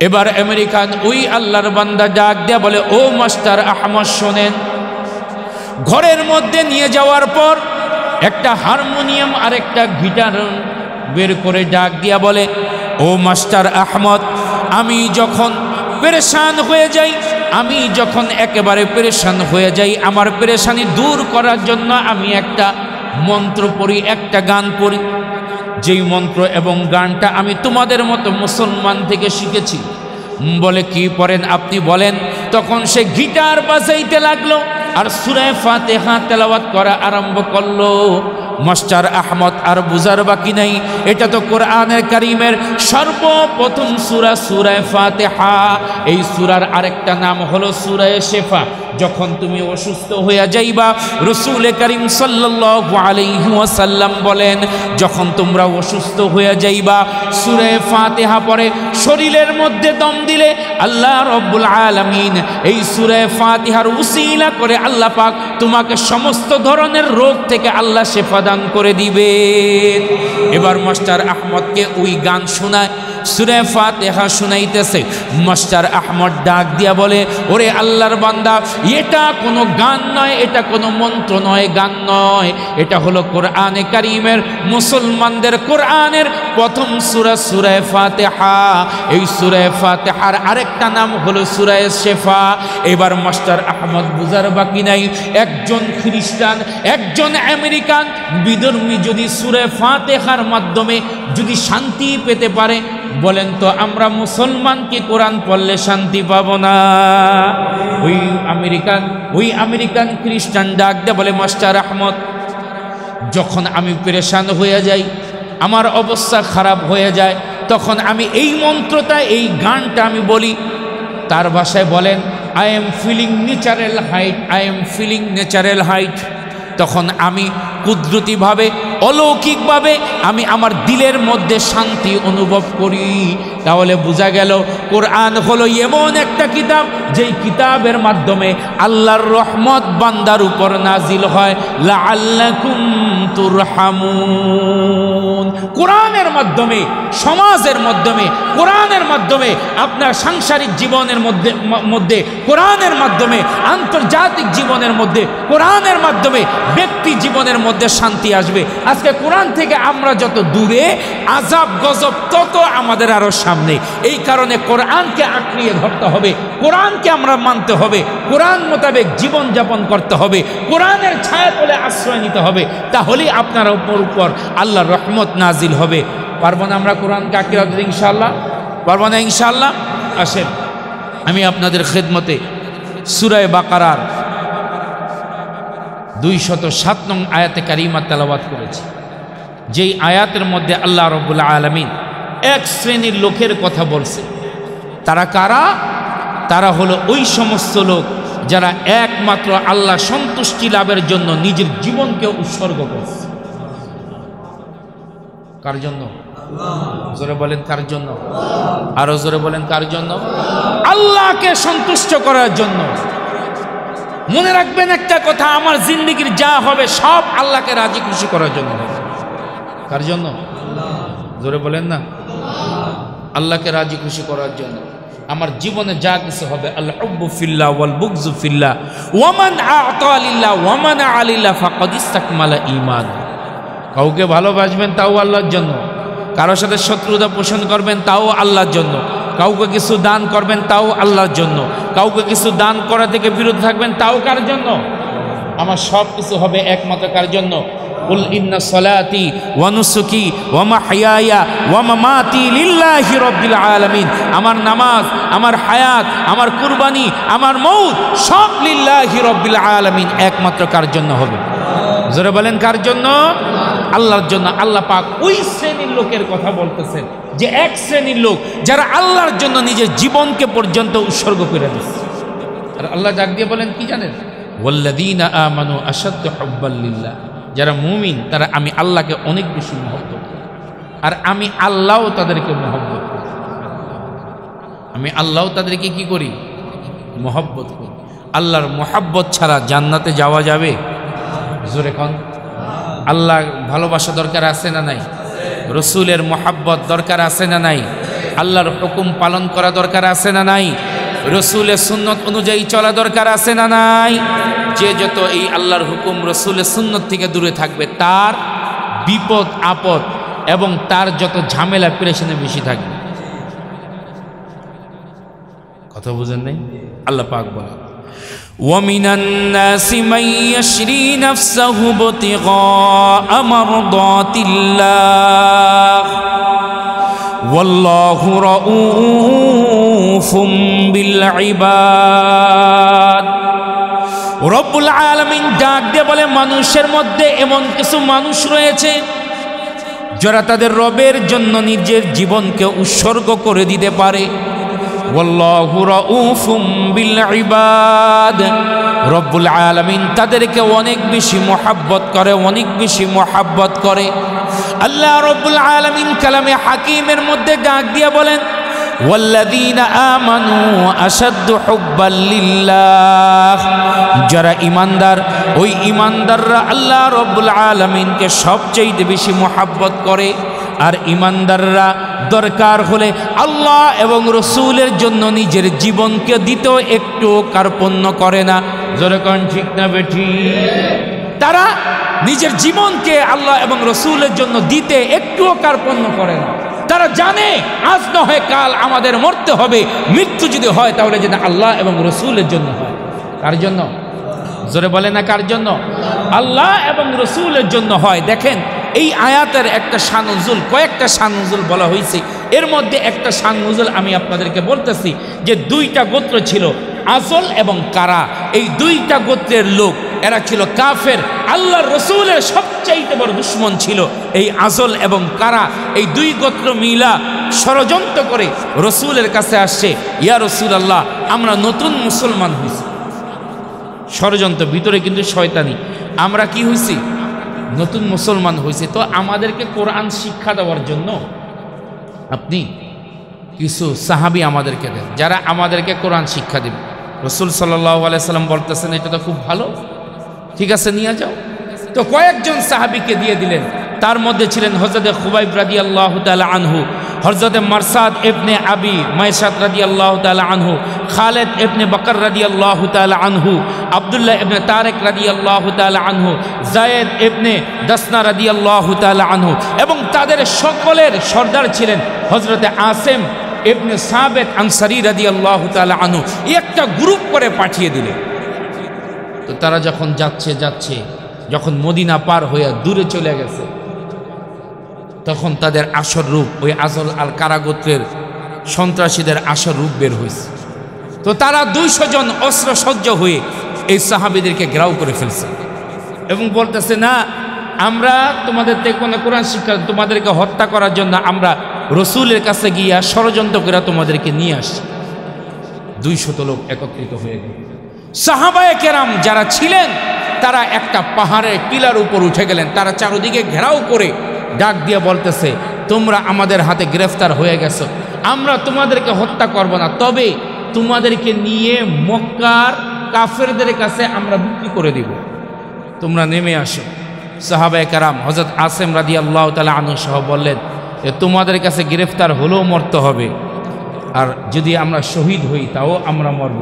এবার আমেরিকান ওই আল্লাহর বান্দা ডাক দেয়া বলে, ও মাস্টার আহমদ শোনেন। ঘরের মধ্যে নিয়ে যাওয়ার পর একটা হারমোনিয়াম আর একটা গিটার বের করে ডাক দিয়া বলে, ও মাস্টার আহমদ, আমি যখন পেরেশান হয়ে যাই, আমি যখন একেবারে পেরেশান হয়ে যাই, আমার পেরেশানি দূর করার জন্য আমি একটা মন্ত্র পড়ি, একটা গান পড়ি, যেই মন্ত্র এবং গানটা আমি তোমাদের মতো মুসলমান থেকে শিখেছি। বলে, কি পড়েন আপনি বলেন? তখন সে গিটার বাজাইতে লাগলো আর সূরা ফাতিহা তেলাওয়াত করা আরম্ভ করলো। মাস্টার আহমদ আর বুঝার বাকি নাই, এটা তো কোরআনের কারীমের সর্বপ্রথম সূরা, সূরা ফাতিহা। এই সূরার আরেকটা নাম হলো সূরা শিফা। যখন তুমি অসুস্থ হয়ে যাইবা, রাসূল করিম সাল্লাল্লাহু আলাইহি ওয়াসাল্লাম বলেন, যখন তোমরা অসুস্থ হয়ে যাইবা, সূরা ফাতিহা পড়ে শরীরের মধ্যে দম দিলে আল্লাহ রাব্বুল আলামিন এই সূরা ফাতিহার উসিলা করে আল্লাহ পাক তোমাকে সমস্ত ধরনের রোগ থেকে আল্লাহ শিফা দান করে দিবেন। এবার মাস্টার আহমদকে ওই গান শোনায়, সূরা ফাতিহা শুনাইতেছে। মাস্টার আহমদ ডাক দিয়া বলে, ওরে আল্লাহর বান্দা, এটা কোনো গান নয়, এটা কোনো মন্ত্র নয়, গান নয়, এটা হলো কোরআনে কারীমের মুসলমানদের কোরআনের প্রথম সূরা সূরা ফাতিহা। এই সূরা ফাতিহার আরেকটা নাম হলো সূরা শিফা। এবার মাস্টার আহমদ বুঝার বাকি নাই, একজন খ্রিস্টান, একজন আমেরিকান বিধর্মী যদি সূরা ফাতিহার মাধ্যমে যদি শান্তি পেতে পারে, বলেন তো আমরা মুসলমান কি কোরআন পড়লে শান্তি পাবো না? ওই আমেরিকান খ্রিস্টান ডাক দে বলে, মাস্টার আহমদ, যখন আমি পেরেশান হয়ে যাই, আমার অবস্থা খারাপ হয়ে যায়, তখন আমি এই মন্ত্রটা, এই গানটা আমি বলি। তার ভাষায় বলেন, I am feeling natural height, I am feeling natural height. তখন আমি কুদরতিভাবে, অলৌকিকভাবে আমি আমার দিলের মধ্যে শান্তি অনুভব করি। তাহলে বোঝা গেল কোরআন হলো এমন একটা কিতাব, যেই কিতাবের মাধ্যমে আল্লাহর রহমত বান্দার উপর নাজিল হয়। লাআল্লাকুম তুরহামুন। কোরআনের মাধ্যমে, সমাজের মাধ্যমে, কোরআনের মাধ্যমে আপনার সাংসারিক জীবনের মধ্যে কোরআনের মাধ্যমে, আন্তর্জাতিক জীবনের মধ্যে কোরআনের মাধ্যমে, ব্যক্তি জীবনের মধ্যে শান্তি আসবে। আজকে কোরআন থেকে আমরা যত দূরে, আযাব গজব তত আমাদের আরো সামনে। এই কারণে কোরআনকে আঁকড়িয়ে ধরতে হবে, কোরআনকে আমরা মানতে হবে, কোরআন মোতাবেক জীবন যাপন করতে হবে, কোরআনের ছায়া তলে আশ্রয় নিতে হবে। তাহলেই আপনার উপর আল্লাহর রহমত নাজিল হবে। পারবো না আমরা কোরআনকে আঁকড়ে ধরতে? ইনশাআল্লাহ পারবো না? ইনশাআল্লাহ। আসেন, আমি আপনাদের খেদমতে সূরা বাকারার 207 নং আয়াতে কারিমা তেলাওয়াত করেছি। যেই আয়াতের মধ্যে আল্লাহ রাব্বুল আলামিন এক শ্রেণীর লোকের কথা বলছে। তারা কারা? তারা হলো ওই সমস্ত লোক যারা একমাত্র আল্লাহ সন্তুষ্টি লাভের জন্য নিজের জীবনকে উৎসর্গ করছে। কার জন্য? জোরে বলেন কার জন্য? আরো জোরে বলেন কার জন্য? আল্লাহকে সন্তুষ্ট করার জন্য। মনে রাখবেন একটা কথা, আমার জিন্দেগির যা হবে সব আল্লাহকে রাজি খুশি করার জন্য হবে। কার জন্য? জোরে বলেন না। আল্লাহকে রাজি খুশি করার জন্য। আমার জীবনে যা কিছু হবে, আল হুব্বু ফিল্লাহ ওয়াল বুগযু ফিল্লাহ ওয়া মান আ'তা লিল্লাহ ওয়া মান আলিল্লাহ ফাকাদ ইসতাকমালা ঈমান। কাউকে ভালোবাসবেন তাও আল্লাহর জন্য, কারোর সাথে শত্রুতা পোষণ করবেন তাও আল্লাহর জন্য, কাউকে কিছু দান করবেন তাও আল্লাহর জন্য, কাউকে কিছু দান করা থেকে বিরত থাকবেন তাও কার জন্য? আমার সব কিছু হবে একমাত্র কার জন্য? কুল ইন্না সলাতি ওয়া নুসুকি ওয়া মাহইয়ায়া ওয়া মামাতি লিল্লাহি রাব্বিল আলামিন। আমার নামাজ, আমার হায়াত, আমার কুরবানি, আমার মউত সব লিল্লাহি রাব্বিল আলামিন, একমাত্র কার জন্য হবে? জোরে বলেন কার জন্য? আল্লাহর জন্য। আল্লাহ পাক ওই শ্রেণীর লোকের কথা বলতেছেন, যে এক শ্রেণীর লোক যারা আল্লাহর জন্য নিজের জীবনকে পর্যন্ত উৎসর্গ করে দিচ্ছে। আর আল্লাহ ডাক দিয়ে বলেন কি জানেন? ওয়াল্লাযীনা আমানু আশাদ্দু হুব্বাল লিল্লাহ। যারা মুমিন তারা আমি আল্লাহকে অনেক বেশি মহব্বত করি, আর আমি আল্লাহও তাদেরকে মহব্বত করি। আমি আল্লাহও তাদেরকে কি করি? মহব্বত করি। আল্লাহর মহব্বত ছাড়া জান্নাতে যাওয়া যাবে? জোরে কোন? আল্লাহ ভালোবাসা দরকার আছে না নাই? রসুলের মহাব্বত দরকার আছে না নাই? আল্লাহর হুকুম পালন করা দরকার আছে না নাই? রসুলের সুন্নত অনুযায়ী চলা দরকার আছে না নাই? যে যত এই আল্লাহর হুকুম রসুলের সুন্নত থেকে দূরে থাকবে, তার বিপদ আপদ এবং তার যত ঝামেলা পেরেশানি বেশি থাকবে। কথা বুঝেন নাই? আল্লাহ পাক বলেন, وَمِنَ النَّاسِ مَن يَشْرِي نَفْسَهُ ابْتِغَاءَ مَرْضَاتِ اللَّهِ وَاللَّهُ رَءُوفٌ بِالْعِبَادِ। রব্বুল আলামিন ডাক দিয়ে বলে, মানুষের মধ্যে এমন কিছু মানুষ রয়েছে যারা তাদের রবের জন্য নিজের জীবনকে উৎসর্গ করে দিতে পারে। ওয়াল্লাহু রাউফুম বিল ইবাদ। রব্বুল আলামিন তাদেরকে অনেক বেশি মহব্বত করে, অনেক বেশি মহব্বত করে। আল্লাহ রব্বুল আলামিন কালামে হাকিমের মধ্যে ডাক দিয়ে বলেন, ওয়াল্লাযীনা আমানু আশাদ্দু হুব্বাল লিল্লাহ। যারা ঈমানদার, ওই ঈমানদাররা আল্লাহ রব্বুল আলামিনকে সবচেয়ে বেশি মহব্বত করে। আর ইমানদাররা দরকার হলে আল্লাহ এবং রসুলের জন্য নিজের জীবনকে দিতেও একটু কার্পণ্য করে না। জোরে কোন ঠিক না বেঠি? তারা নিজের জীবনকে আল্লাহ এবং রসুলের জন্য দিতে একটুও কার্পণ্য করে না। তারা জানে আজ না হয় কাল আমাদের মরতে হবে, মৃত্যু যদি হয় তাহলে যেন আল্লাহ এবং রসুলের জন্য হয়। কার জন্য? জোরে বলে না কার জন্য? আল্লাহ এবং রসুলের জন্য হয়। দেখেন এই আয়াতের একটা শানুজুল, কয়েকটা শানুজুল বলা হয়েছে, এর মধ্যে একটা শানুজুল আমি আপনাদেরকে বলতেছি যে দুইটা গোত্র ছিল, আজল এবং কারা। এই দুইটা গোত্রের লোক এরা ছিল কাফের, আল্লাহর রসুলের সবচাইতে বড় দুশ্মন ছিল এই আজল এবং কারা। এই দুই গোত্র মিলা ষড়যন্ত্র করে রসুলের কাছে আসছে, ইয়া রসুল আল্লাহ আমরা নতুন মুসলমান হয়েছি। ষড়যন্ত্র ভিতরে কিন্তু শয়তানি, আমরা কি হয়েছি? নতুন মুসলমান হয়েছে, তো আমাদেরকে কোরআন শিক্ষা দেওয়ার জন্য আপনি কিছু সাহাবী আমাদেরকে দেন যারা আমাদেরকে কোরআন শিক্ষা দেবে। রসুল সাল্লাল্লাহু আলাইহি সাল্লাম বলতেছেন এটা তো খুব ভালো, ঠিক আছে নিয়ে যাও। তো কয়েকজন সাহাবীকে দিয়ে দিলেন, তার মধ্যে ছিলেন হযরত খুবাইব রাদিয়াল্লাহু তাআলা আনহু, হযরত মারসাদ ইবনে আবি মাইসাত রাদিয়াল্লাহু তাআলা আনহু, খালিদ ইবনে বকর রাদিয়াল্লাহু তাআলা আনহু, আব্দুল্লাহ ইবনে তারেক রাদিয়াল্লাহু তাআলা আনহু, যায়েদ ইবনে দাসনা রাদিয়াল্লাহু তাআলা আনহু, এবং তাদের সকলের সর্দার ছিলেন হযরত আসিম ইবনে সাবিত আনসারী রাদিয়াল্লাহু তাআলা আনহু। একটা গ্রুপ করে পাঠিয়ে দিলেন। তো তারা যখন যাচ্ছে যখন মদিনা পার হয়ে দূরে চলে গেছে, তখন তাদের আসল রূপ ওই আজল আল কারাগোত্রের সন্ত্রাসীদের আসল রূপ বের হয়েছে। তো তারা 200 জন অস্ত্রসজ্জ হয়ে এই সাহাবীদেরকে ঘেরাও করে ফেলছে এবং বলতেছে, না আমরা তোমাদের থেকে কোনো কোরআন শিক্ষা, তোমাদেরকে হত্যা করার জন্য আমরা রসুলের কাছে গিয়া ষড়যন্ত্র করে তোমাদেরকে নিয়ে আসছি। 200 লোক একত্রিত হয়ে গেল। সাহাবায়ে কেরাম যারা ছিলেন তারা একটা পাহাড়ের টিলার উপর উঠে গেলেন, তারা চারদিকে ঘেরাও করে ডাক দিয়ে বলতেছে, তোমরা আমাদের হাতে গ্রেফতার হয়ে গেছো, আমরা তোমাদেরকে হত্যা করব না, তবে তোমাদেরকে নিয়ে মক্কার কাফেরদের কাছে আমরা বিক্রি করে দিব, তোমরা নেমে আসো। সাহাবায়ে কেরাম হযরত আসিম রাদিয়াল্লাহু তাআলা আনহু সহ বললেন যে তোমাদের কাছে গ্রেফতার হলেও মরতে হবে, আর যদি আমরা শহীদ হই তাও আমরা মরব,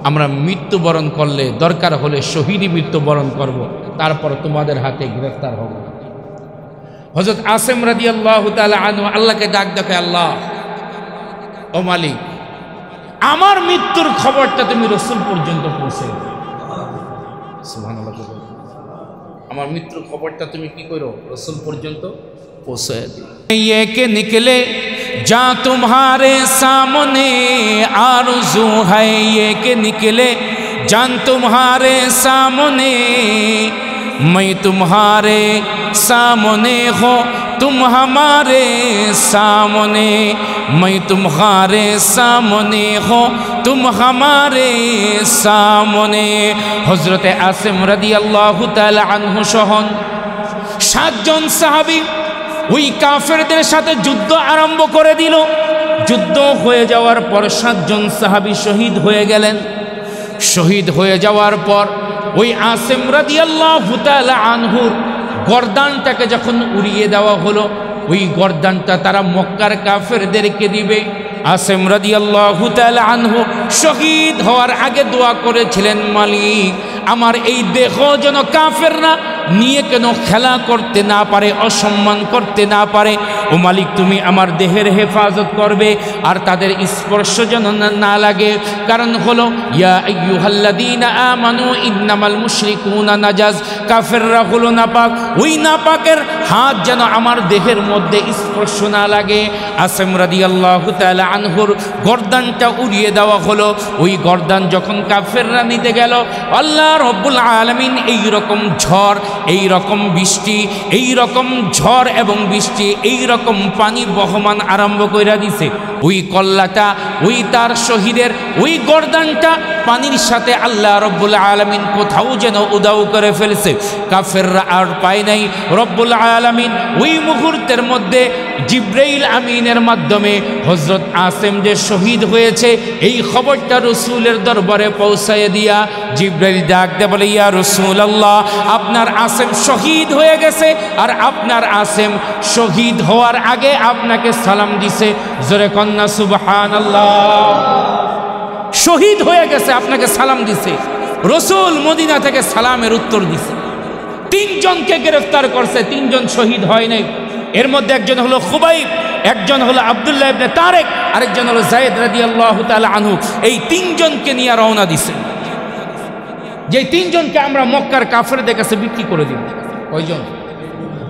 আমরা মৃত্যুবরণ করলে দরকার হলে শহীদই মৃত্যুবরণ করব, তারপর তোমাদের হাতে গ্রেফতার হব। হযরত আসিম রাদিয়াল্লাহু তাআলা আনহু আল্লাহকে ডাক দেখে, আল্লাহ ও মালিক, আমার মৃত্যুর খবরটা তুমি রসুল পর্যন্ত পৌঁছে দাও। সুবহানাল্লাহ, আমার মৃত্যুর খবরটা তুমি কি করো? রসুল পর্যন্ত পৌঁছে দাও। ये के निकले जा तुम्हारे सामने आरज़ू है, ये के निकले जान तुम्हारे सामने, मैं तुम्हारे सामने हो तुम हमारे सामने, मैं तुम्हारे सामने हो तुम हमारे सामने। हज़रत आसिम রাদিয়াল্লাহু তাআলা আনহু সহন 7 জন সাহাবী ওই কাফেরদের সাথে যুদ্ধ আরম্ভ করে দিল। যুদ্ধ হয়ে যাওয়ার পর 7 জন সাহাবী শহীদ হয়ে গেলেন। শহীদ হয়ে যাওয়ার পর ওই আসিম রাদিয়াল্লাহু তাআলা আনহুর গর্দানটাকে যখন উড়িয়ে দেওয়া হলো, ওই গর্দানটা তারা মক্কার কাফেরদেরকে দিবে। আসিম রাদিয়াল্লাহু তাআলা আনহু শহীদ হওয়ার আগে দোয়া করেছিলেন, মালিক আমার এই দেহ যেন কাফেররা নিয়ে কেন খেলা করতে না পারে, অসম্মান করতে না পারে। ও মালিক তুমি আমার দেহের হেফাজত করবে, আর তাদের স্পর্শ যেন না লাগে। কারণ হলো ইয়া আইয়ুহাল্লাযীনা আমানু ইন্নামাল মুশরিকুনা নাজাস, কাফেররা হলো নাপাক, ওই নাপাকের হাত যেন আমার দেহের মধ্যে স্পর্শ না লাগে। আসিম রাদিয়াল্লাহু তাআলা আনহুর গর্দানটা উড়িয়ে দেওয়া হলো। ওই গর্দান যখন কাফেররা নিতে গেল, আল্লাহ রব্বুল আলামিন এই রকম ঝড়, এই রকম বৃষ্টি, এই রকম ঝড় এবং বৃষ্টি, এই রকম পানি বহমান আরম্ভ কইরা দিছে। ওই কল্লাটা, ওই তার শহীদের ওই গর্দানটা পানির সাথে আল্লাহ রব্বুল আলামিন কোথাও যেন উদাও করে ফেলছে। কাফেররা আর পায় নাই। রব্বুল আলামিন ওই মুহূর্তের মধ্যে জিব্রাইল আমিনের মাধ্যমে হযরত আসিম যে শহীদ হয়েছে এই খবরটা রসুলের দরবারে পৌঁছায় দিয়া জিব্রাইল ডাক দে বলে, ইয়া রাসূলুল্লাহ আপনার আসেম শহীদ হয়ে গেছে আর আপনার আসেম শহীদ হওয়ার আগে আপনাকে সালাম দিছে। জোরে কন্যা সুবহানাল্লাহ। শহীদ হয়ে গেছে, আপনাকে সালাম দিছে। রসুল মদিনা থেকে সালামের উত্তর দিছে। তিনজনকে গ্রেফতার করছে, তিনজন শহীদ হয় নাই। এর মধ্যে একজন হলো খুবাইব, একজন হলো আব্দুল্লাহ ইবনে তারেক, আরেকজন হলো যায়েদ রাদিয়াল্লাহু তাআলা আনহু। এই তিনজনকে নিয়ে রওনা দিছে। যে তিনজনকে আমরা মক্কার কাফেরদের কাছে বিক্রি করে দিব। কয়জন?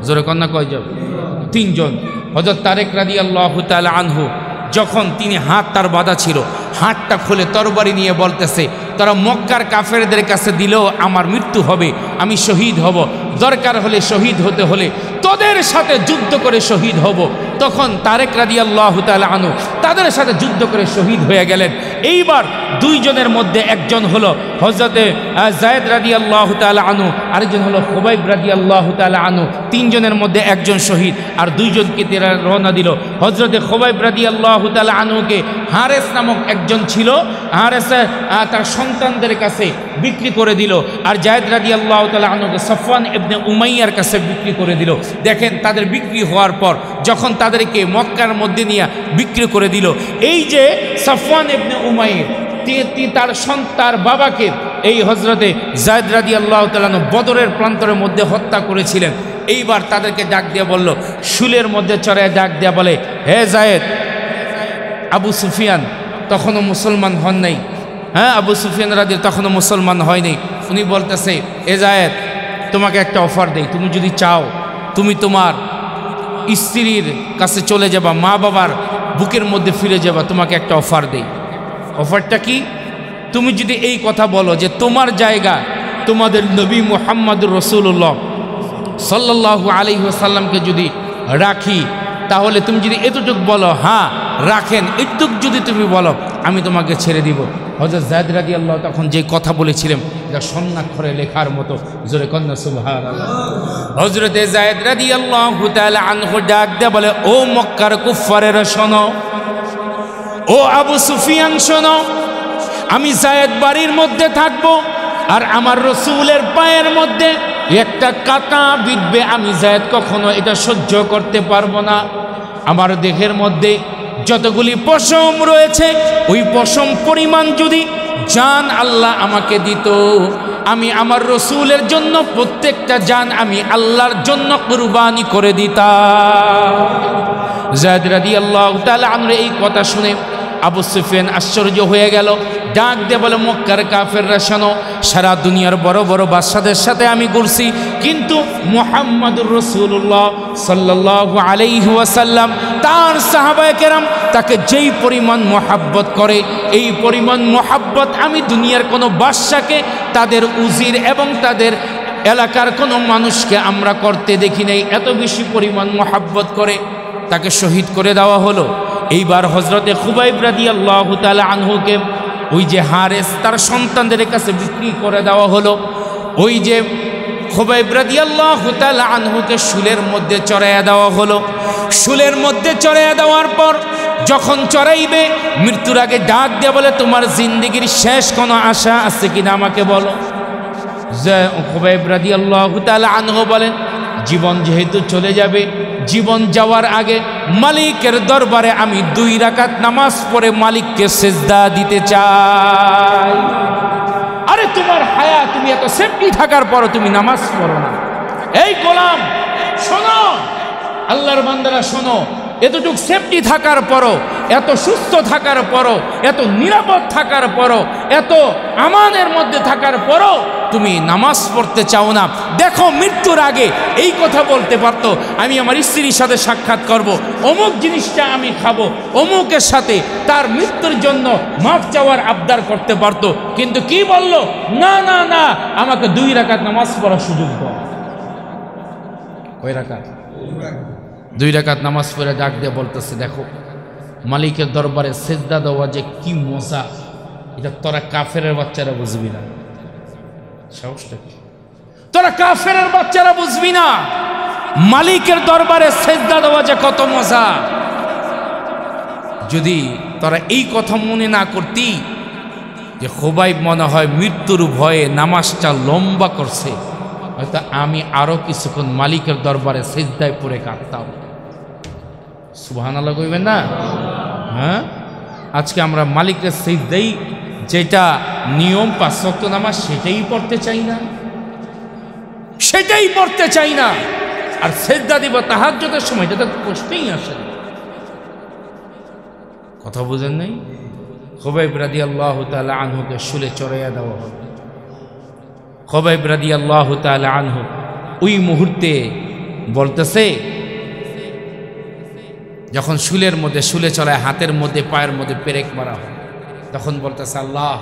জোরে কন্যা কয়জন? তিনজন। হযরত তারেক রাদিয়াল্লাহু তাআলা আনহু যখন তিনি হাত তার বাঁধা ছিল, হাতটা খুলে তরবারি নিয়ে বলতেছে, তারা মক্কার কাফেরদের কাছে দিলেও আমার মৃত্যু হবে, আমি শহীদ হব, দরকার হলে শহীদ হতে হলে তোদের সাথে যুদ্ধ করে শহীদ হব। তখন তারেক রাদিয়াল্লাহু তাআলা আনহু তাদের সাথে যুদ্ধ করে শহীদ হয়ে গেলেন। এইবার দুইজনের মধ্যে একজন হলো হযরতে যায়েদ রাদিয়াল্লাহু তাআলা আনহু, আরেকজন হলো খুবাইব রাদিয়াল্লাহু তাআলা আনহু। তিনজনের মধ্যে একজন শহীদ আর দুইজনকে তারা রওনা দিল। হযরতে খুবাইব রাদিয়াল্লাহু তাআলা আনহুকে হারেস নামক একজন ছিল, হারেস তার সন্তানদের কাছে বিক্রি করে দিল, আর যায়েদ রাদিয়াল্লাহু তাআলা আনহুকে সফওয়ান ইবনে উমাইয়ার কাছে বিক্রি করে দিল। দেখেন তাদের বিক্রি হওয়ার পর যখন তাদেরকে মক্কার মধ্যে নিয়ে বিক্রি করে দিল, এই যে সফওয়ান ইবনে উমাইয়া তার বাবাকে এই হযরতে যায়েদ রাদিয়াল্লাহু তাআলা আনহু বদরের প্রান্তরের মধ্যে হত্যা করেছিলেন। এইবার তাদেরকে ডাক দিয়ে বলল, শুলের মধ্যে চড়ায় ডাক দিয়া বলে, হে যায়েদ, আবু সুফিয়ান তখনও মুসলমান হন নাই। হ্যাঁ, আবু সুফিয়ান রাদিয়াল্লাহু তখনও মুসলমান হয়নি। উনি বলতেছে, এ যায়েদ, তোমাকে একটা অফার দেই, তুমি যদি চাও তুমি তোমার স্ত্রীর কাছে চলে যাবা, মা বাবার বুকের মধ্যে ফিরে যাবা, তোমাকে একটা অফার দেই। অফারটা কি? তুমি যদি এই কথা বলো যে তোমার জায়গা তোমাদের নবী মুহাম্মদুর রাসূলুল্লাহ সাল্লাল্লাহু আলাইহি ওয়াসাল্লামকে যদি রাখি, তাহলে তুমি যদি এতটুক বলো হ্যাঁ রাখেন, এতটুক যদি তুমি বলো, আমি তোমাকে ছেড়ে দিব। হযরত যায়েদ রাদিয়াল্লাহু তখন যে কথা বলেছিলেন এটা স্বর্ণাক্ষরে লেখার মতো। জোরে কন্যা সুবহানাল্লাহ। হযরতে যায়েদ রাদিয়াল্লাহু তাআলা আনহু ডাক দিয়ে বলে, ও মক্কার কুফারেরা শোনো, ও আবু সুফিয়ান শোনো, আমি যায়েদ বাড়ির মধ্যে থাকবো আর আমার রসুলের পায়ের মধ্যে একটা কাঁটা বিঁধবে, আমি যায়েদ কখনো এটা সহ্য করতে পারবো না। আমার দেহের মধ্যে যতগুলি পশম রয়েছে, ওই পশম পরিমাণ যদি জান আল্লাহ আমাকে দিত, আমি আমার রসুলের জন্য প্রত্যেকটা জান আমি আল্লাহর জন্য কুরবানি করে দিতাম। যায়েদ রাদিয়াল্লাহু তাআলা আনহু এই কথা শুনে আবু সুফিয়ান আশ্চর্য হয়ে গেল। ডাক দিয়ে বলে, মক্কার কাফেররা শোনো, সারা দুনিয়ার বড় বড় বাদশাদের সাথে আমি ঘুরছি, কিন্তু মুহাম্মদুর রাসূলুল্লাহ সাল্লাল্লাহু আলাইহি ওয়াসাল্লাম তার সাহাবায়ে কেরাম তাকে যেই পরিমাণ মহাব্বত করে, এই পরিমাণ মহাব্বত আমি দুনিয়ার কোনো বাদশাকে, তাদের উজির এবং তাদের এলাকার কোনো মানুষকে আমরা করতে দেখি নাই। এত বেশি পরিমাণ মহাব্বত করে তাকে শহীদ করে দেওয়া হলো। এইবার হযরতে খুবাইব রাদিয়াল্লাহু তাআলা আনহুকে ওই যে হারেস তার সন্তানদের কাছে বিক্রি করে দেওয়া হলো। ওই যে খুবাইব রাদিয়াল্লাহু তাআলা আনহুকে শুলের মধ্যে চড়াইয়া দেওয়া হলো। শুলের মধ্যে চড়াইয়া দেওয়ার পর যখন চড়াইবে, মৃত্যুর আগে ডাক দিয়ে বলে, তোমার জিন্দেগির শেষ কোনো আশা আছে কিনা আমাকে বলো। যে খুবাইব রাদিয়াল্লাহু তাআলা আনহু বলেন, জীবন যেহেতু চলে যাবে, জীবন যাওয়ার আগে মালিকের দরবারে আমি 2 রাকাত নামাজ পড়ে মালিককে সেজদা দিতে চাই। আরে তোমার হায়া, তুমি এত সেফটি থাকার পরও তুমি নামাজ পড়ো না। এই গোলাম শোনো, আল্লাহর বান্দারা শোনো, এতটুক সেফটি থাকার পরও, এত সুস্থ থাকার পরও, এত নিরাপদ থাকার পরও, এত আমানের মধ্যে থাকার পরও তুমি নামাজ পড়তে চাও না। দেখো, মৃত্যুর আগে এই কথা বলতে পারতো, আমি আমার স্ত্রীর সাথে সাক্ষাৎ করব, অমুক জিনিসটা আমি খাবো, অমুকের সাথে তার মৃত্যুর জন্য মাফ চাওয়ার আবদার করতে পারতো। কিন্তু কি বলল? না না না, আমাকে 2 রাকাত নামাজ পড়ার সুযোগ দাও। কয় রাকাত? 2 রাকাত নামাজ পড়ে ডাক দিয়ে বলতেছে, দেখো মালিকের দরবারে সেজদা দেওয়া যে কি মজা, এটা তোরা কাফেরের বাচ্চারা বুঝবি না। সাহসটা কি? তোরা কাফেরের বাচ্চারা বুঝবি না মালিকের দরবারে সেজদা দেওয়া যে কত মজা। যদি তোরা এই কথা মনে না করতি যে খুবাইব মনে হয় মৃত্যুর ভয়ে নামাজটা লম্বা করছে, হয়তো আমি আরো কিছুক্ষণ মালিকের দরবারে সিজদায় পড়ে কাঁদতাম। সুবহানাল্লাহ কইবেন না? হ্যাঁ, আজকে আমরা মালিকের সিজদাই যেটা নিয়ম 5 ওয়াক্ত নামাজ সেটাই পড়তে চাই না, সেটাই পড়তে চাই না। আর সিজদা দিব তাহাজ্জুদের সময়, এটা তো প্রশ্নই আসে না। কথা বুঝেন নাই? খুবাইব রাদিয়াল্লাহু তাআলা আনহুকে শুলে চড়াইয়া দেওয়া হলো। খুবাইব রাদিয়াল্লাহু তাআলা আনহু ওই মুহূর্তে বলতেছে, যখন শুলের মধ্যে শুলে চড়ায় হাতের মধ্যে পায়ের মধ্যে পেরেক মারা হয়, তখন বলতেছে, আল্লাহ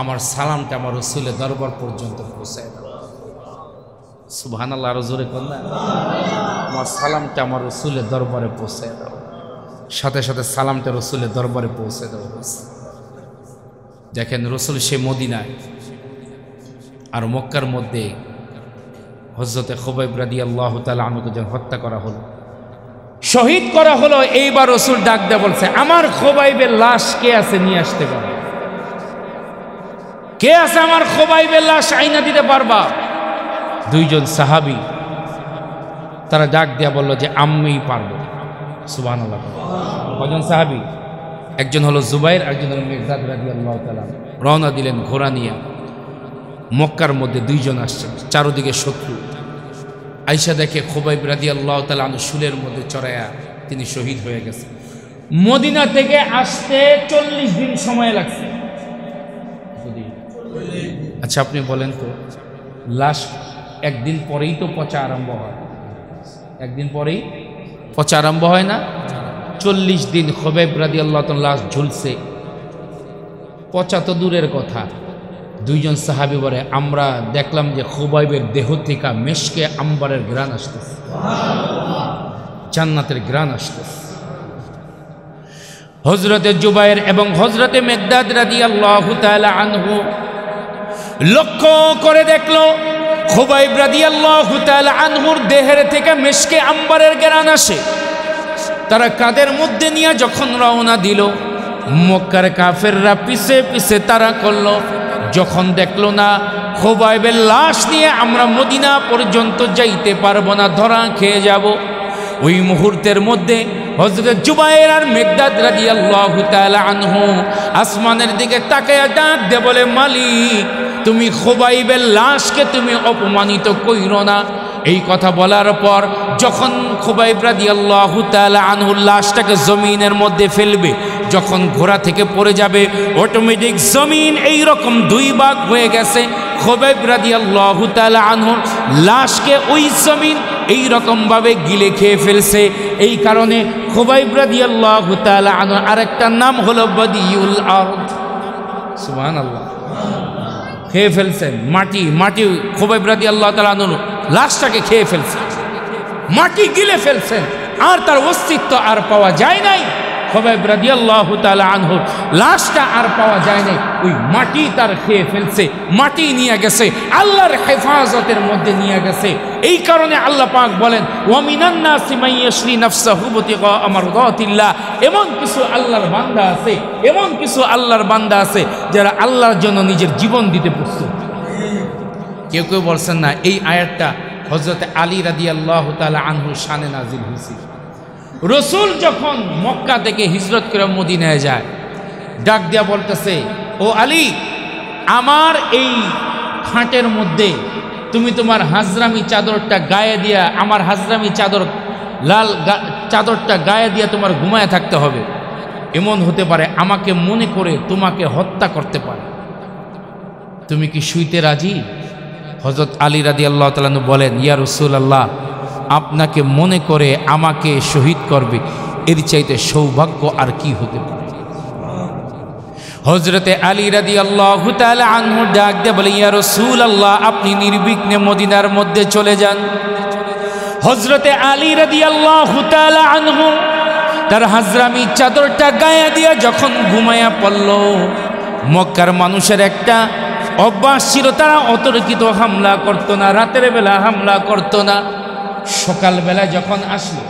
আমার সালামটা আমার রাসূলের দরবার পর্যন্ত পৌঁছায় দাও। সুবহানাল্লাহ, আরো জোরে কোন না, আমার সালামটা আমার রাসূলের দরবারে পৌঁছায় দাও। সাথে সাথে সালামটা রাসূলের দরবারে পৌঁছে দেওয়া হয়েছে। দেখেন রাসূল সে মদিনায় আর মক্কার মধ্যে হযরতে খুবাইব রাদিয়াল্লাহু তাআলা আনহুকে যখন হত্যা করা হলো, শহীদ করা হলো, এইবার রাসূল ডাক দিয়ে বলছে, আমার খুবাইবের লাশ কে আছে নিয়ে আসতে পারবে? কে আছে আমার খুবাইবের লাশ আইনা দিতে পারবা? দুইজন সাহাবী তারা ডাক দিয়া বলল যে আমিই পারবো। সুবহানাল্লাহ। কজন সাহাবী? একজন হলো জুবাইর, একজন হলো মিকদাদ রাদিয়াল্লাহু তাআলা। রওনা দিলেন ঘোড়া নিয়ে। মক্কার মধ্যে দুইজন আসছে, চারদিকে শত্রু। আয়েশা দেখে খুবাইব রাদিয়াল্লাহু তাআলা আনহু শুলের মধ্যে চড়াইয়া তিনি শহীদ হয়ে গেছে। মদিনা থেকে আসতে 40 দিন সময় লাগছে। আচ্ছা আপনি বলেন তো, লাশ একদিন পরেই তো পচা আরম্ভ হয়, একদিন পরেই পচা আরম্ভ হয় না? 40 দিন খুবাইব রাদিয়াল্লাহু তাআলা লাশ ঝুলছে। পচা তো দূরের কথা, দুইজন সাহাবী বলে, আমরা দেখলাম যে খুবাইবের দেহ থেকে মেশকে আম্বারের ঘ্রাণ আসতেছে, জান্নাতের ঘ্রাণ আসতেছে। হযরতে জুবাইর এবং হযরতে মিকদাদ রাদিয়াল্লাহু তাআলা আনহু লক্ষ্য করে দেখলো খুবাইব রাদিয়াল্লাহু তাআলা আনহুর দেহের থেকে মেশকে আম্বারের ঘ্রাণ আসে। তারা কাদের মধ্যে নিয়ে যখন রওনা দিল, মক্কার কাফেররা পিছে পিছে তারা করলো। যখন দেখলো না খুবাইবের লাশ নিয়ে আমরা মদিনা পর্যন্ত যাইতে পারবো না, ধরা খেয়ে যাব, ওই মুহূর্তের মধ্যে হযরত জুবাইর আর মিকদাদ রাদিয়াল্লাহু তাআলা আনহু আসমানের দিকে তাকায়া ডাক দে বলে, মালিক তুমি খুবাইবের লাশকে তুমি অপমানিত কইরো না। এই কথা বলার পর যখন খুবাইব রাদিয়াল্লাহু তাআলা আনহুর লাশটাকে জমিনের মধ্যে ফেলবে, যখন ঘোড়া থেকে পড়ে যাবে, অটোমেটিক জমিন এই রকম দুই ভাগ হয়ে গেছে। খুবাইব রাদিয়াল্লাহু তাআলা আনহুর লাশকে ওই জমিন এই রকম ভাবে গিলে খেয়ে ফেলছে। এই কারণে খুবাইব রাদিয়াল্লাহু তাআলা আনহু আরেকটা নাম হলো বদিউল আরদ। সুবহানাল্লাহ। খেয়ে ফেলছেন মাটি, মাটি খুবাইব রাদিয়াল্লাহু তাআলা আনহুর লাশটাকে খেয়ে ফেলছে, মাটি গিলে ফেলছেন, আর তার অস্তিত্ব আর পাওয়া যায় নাই। খুবাইব রাদিয়াল্লাহু তাআলা আনহুর লাশটা আর পাওয়া যায় নাই, ওই মাটি তার খেয়ে ফেলছে, মাটি নিয়ে গেছে, আল্লাহর হেফাজতের মধ্যে নিয়ে গেছে। এই কারণে আল্লাহ পাক বলেন, ওয়া মিনান নাসি মান ইয়াশরি নাফসাহু বিতিগা মারদাতিল্লাহ। এমন কিছু আল্লাহর বান্দা আছে, এমন কিছু আল্লাহর বান্দা আছে যারা আল্লাহর জন্য নিজের জীবন দিতে প্রস্তুত। কেউ কেউ বলছেন না এই আয়াতটা হযরতে আলী রাদিয়াল্লাহু তাআলা আনহুর শানে নাজিল হয়েছিল। রাসূল যখন মক্কা থেকে হিজরত করে মদিনায় যায়, ডাক দিয়া বলতেছে, ও আলী, আমার এই খাটের মধ্যে তুমি তোমার হাজরামি চাদরটা গায়ে দিয়া, আমার হাজরামি চাদর লাল চাদরটা গায়ে দিয়া তোমার ঘুমায় থাকতে হবে। এমন হতে পারে আমাকে মনে করে তোমাকে হত্যা করতে পারে, তুমি কি শুইতে রাজি? হযরত আলী রাদিয়াল্লাহু তাআলা বলেন, ইয়া রাসূলুল্লাহ, আপনাকে মনে করে আমাকে শহীদ করবে, এর চাইতে সৌভাগ্য আর কি হতে পারে? হযরতে আলী রাদিয়াল্লাহু তাআলা আনহু ডাক দিয়ে বলে, ইয়া রাসূলুল্লাহ, আপনি নির্বিঘ্নে মদিনার মধ্যে চলে যান। হযরতে আলী রাদিয়াল্লাহু তাআলা আনহু তার হাজরামি চাদরটা গায়ে দিয়ে যখন ঘুমায়া পড়ল, মক্কার মানুষের একটা অভ্যাস ছিল, তারা অতর্কিত হামলা করতো না, রাতের বেলা হামলা করতো না। সকালবেলা যখন আসলো,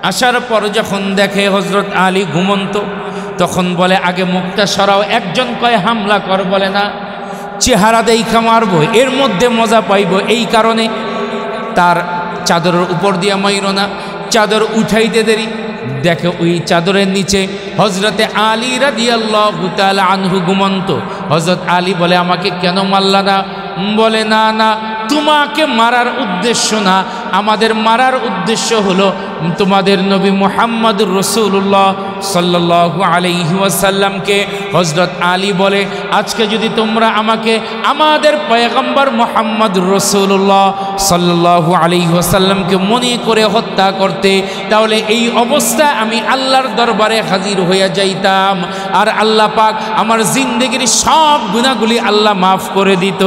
আসার পর যখন দেখে হযরত আলী ঘুমন্ত, তখন বলে, আগে মুখটা সরাও। একজন কয় হামলা কর, বলে না, চেহারা দেখা মারবো, এর মধ্যে মজা পাইব, এই কারণে তার চাদরের উপর দিয়া মাইরো না, চাদর উঠাইতে দেরি। দেখে ওই চাদরের নিচে হজরতে আলী রাদিয়াল্লাহু তাআলা আনহু ঘুমন্ত। হজরত আলী বলে, আমাকে কেন মারলা না? বলে, না না, তোমাকে মারার উদ্দেশ্য না, আমাদের মারার উদ্দেশ্য হলো তোমাদের নবী মুহাম্মদুর রাসূলুল্লাহ সাল্লাল্লাহু আলাইহি ওয়াসাল্লামকে। হযরত আলী বলে, আজকে যদি তোমরা আমাকে আমাদের পয়গম্বর মুহাম্মদুর রাসূলুল্লাহ সাল্লাল্লাহু আলাইহি ওয়াসাল্লামকে মনে করে হত্যা করতে, তাহলে এই অবস্থায় আমি আল্লাহর দরবারে হাজির হইয়া যাইতাম, আর আল্লাহ পাক আমার জিন্দেগির সব গুনাহগুলি আল্লাহ মাফ করে দিত।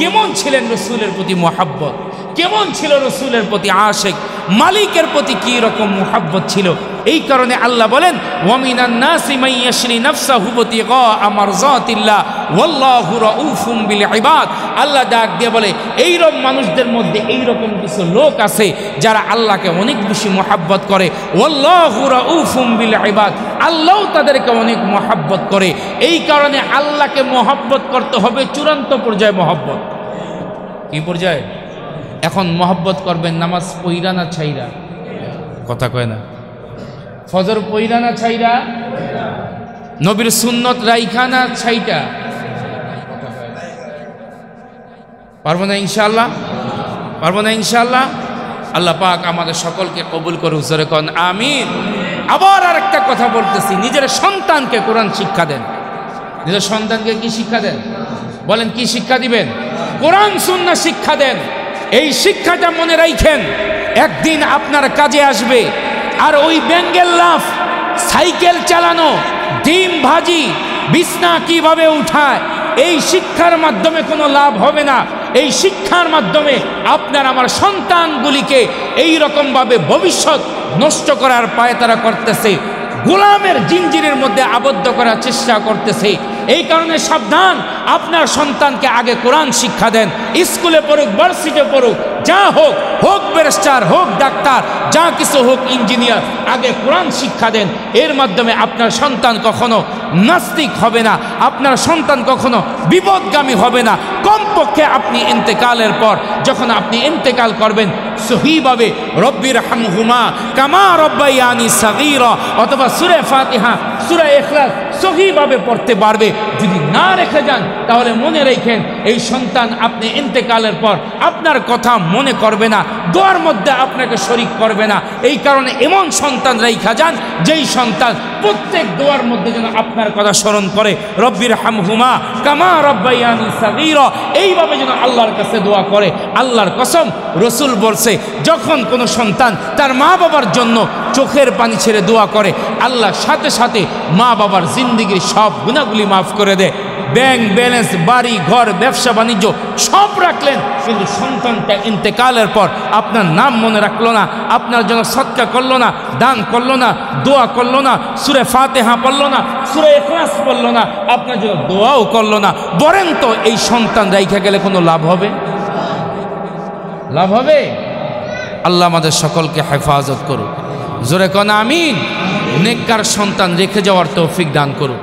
কেমন ছিলেন রসুলের প্রতি মোহাব্বত, কেমন ছিল রসুলের প্রতি আশিক, মালিকের প্রতি কি রকম মোহাব্বত ছিল। এই কারণে আল্লাহ বলেন, ওয়ামিনান নাসি মান ইয়াশরি নাফসাহু বিতিগা মারযাতিল্লাহ ওয়াল্লাহু রাউফুম বিল ইবাদ। আল্লাহ ডাক দিয়ে বলে, এইরকম মানুষদের মধ্যে এইরকম কিছু লোক আছে যারা আল্লাহকে অনেক বেশি মোহাব্বত করে। ওয়াল্লাহু রাউফুম বিল ইবাদ, আল্লাহও তাদেরকে অনেক মোহাব্বত করে। এই কারণে আল্লাহকে মোহাব্বত করতে হবে চূড়ান্ত পর্যায়ে মোহাব্বত। কি পর্যায়ে? এখন মোহাব্বত করবেন নামাজ পইরা না ছাইরা? কথা কয় না। ফজর পইরা না ছাইরা? নবীর সুন্নত রাইখা না ছাইটা? পারবো না ইনশাআল্লাহ, পারবো না ইনশাআল্লাহ। আল্লাহ পাক আমাদের সকলকে কবুল করে হুজুরে কোন আমিন। আবার আর একটা কথা বলতেছি, নিজের সন্তানকে কোরআন শিক্ষা দেন। নিজের সন্তানকে কি শিক্ষা দেন? বলেন, কি শিক্ষা দিবেন? কোরআন সুন্নাহ শিক্ষা দেন। এই শিক্ষাটা মনে রাখেন, একদিন আপনার কাজে আসবে। আর ওই ব্যাঙ্গেল লাফ, সাইকেল চালানো, ডিম ভাজি, বিছনা কিভাবে উঠায়, এই শিক্ষার মাধ্যমে কোনো লাভ হবে না। এই শিক্ষার মাধ্যমে আপনার আমার সন্তানগুলিকে এই রকমভাবে ভবিষ্যৎ নষ্ট করার পায়তারা করতেছে, গোলামের জিঞ্জিরের মধ্যে আবদ্ধ করার চেষ্টা করতেছে। এই কারণে সাবধান, আপনার সন্তানকে আগে কোরআন শিক্ষা দেন। স্কুলে পড়ুক, ভার্সিটিতে পড়ুক, যা হোক, হোক ব্যারিস্টার, হোক ডাক্তার, যা কিছু হোক ইঞ্জিনিয়ার, আগে কোরআন শিক্ষা দেন। এর মাধ্যমে আপনার সন্তান কখনো নাস্তিক হবে না, আপনার সন্তান কখনো বিপদগামী হবে না। কমপক্ষে আপনি ইন্তেকালের পর, যখন আপনি ইন্তেকাল করবেন, সহিভাবে রব্বির হামহুমা কামা রব্বায়ানি সাগীরা অথবা সূরা ফাতিহা, সূরা ইখলাস সহিভাবে পড়তে পারবে। যদি না রেখে যান, তাহলে মনে রেখেন, এই সন্তান আপনি ইন্তেকালের পর আপনার কথা মনে করবে না, দোয়ার মধ্যে আপনাকে শরীক করবে না। এই কারণে এমন সন্তান রেখা যান, যেই সন্তান প্রত্যেক দোয়ার মধ্যে যেন আপনার কথা স্মরণ করে, রব্বির হামহুমা কামা রব্বায়ানি সাগীরা, এইভাবে যেন আল্লাহর কাছে দোয়া করে। আল্লাহর কসম, রসুল বলছে, যখন কোনো সন্তান তার মা বাবার জন্য চোখের পানি ছেড়ে দোয়া করে, আল্লাহ সাথে সাথে মা বাবার জিন্দেগির সব গুনাহগুলি মাফ করে দেয়। ব্যাংক ব্যালেন্স, বাড়ি ঘর, ব্যবসা বাণিজ্য সব রাখলেন, কিন্তু সন্তানটা ইন্তেকালের পর আপনার নাম মনে রাখলো না, আপনার জন্য সদকা করলো না, দান করলো না, দোয়া করলো না, সূরা ফাতিহা পড়লো না, সূরা ইখলাস পড়লো না, আপনার জন্য দোয়াও করলো না, বলেন তো এই সন্তান রাইখা গেলে কোনো লাভ হবে? লাভ হবে? আল্লাহ আমাদের সকলকে হেফাজত করুক। জোরে কোন আমিন। নেককার সন্তান রেখে যাওয়ার তৌফিক দান করুক।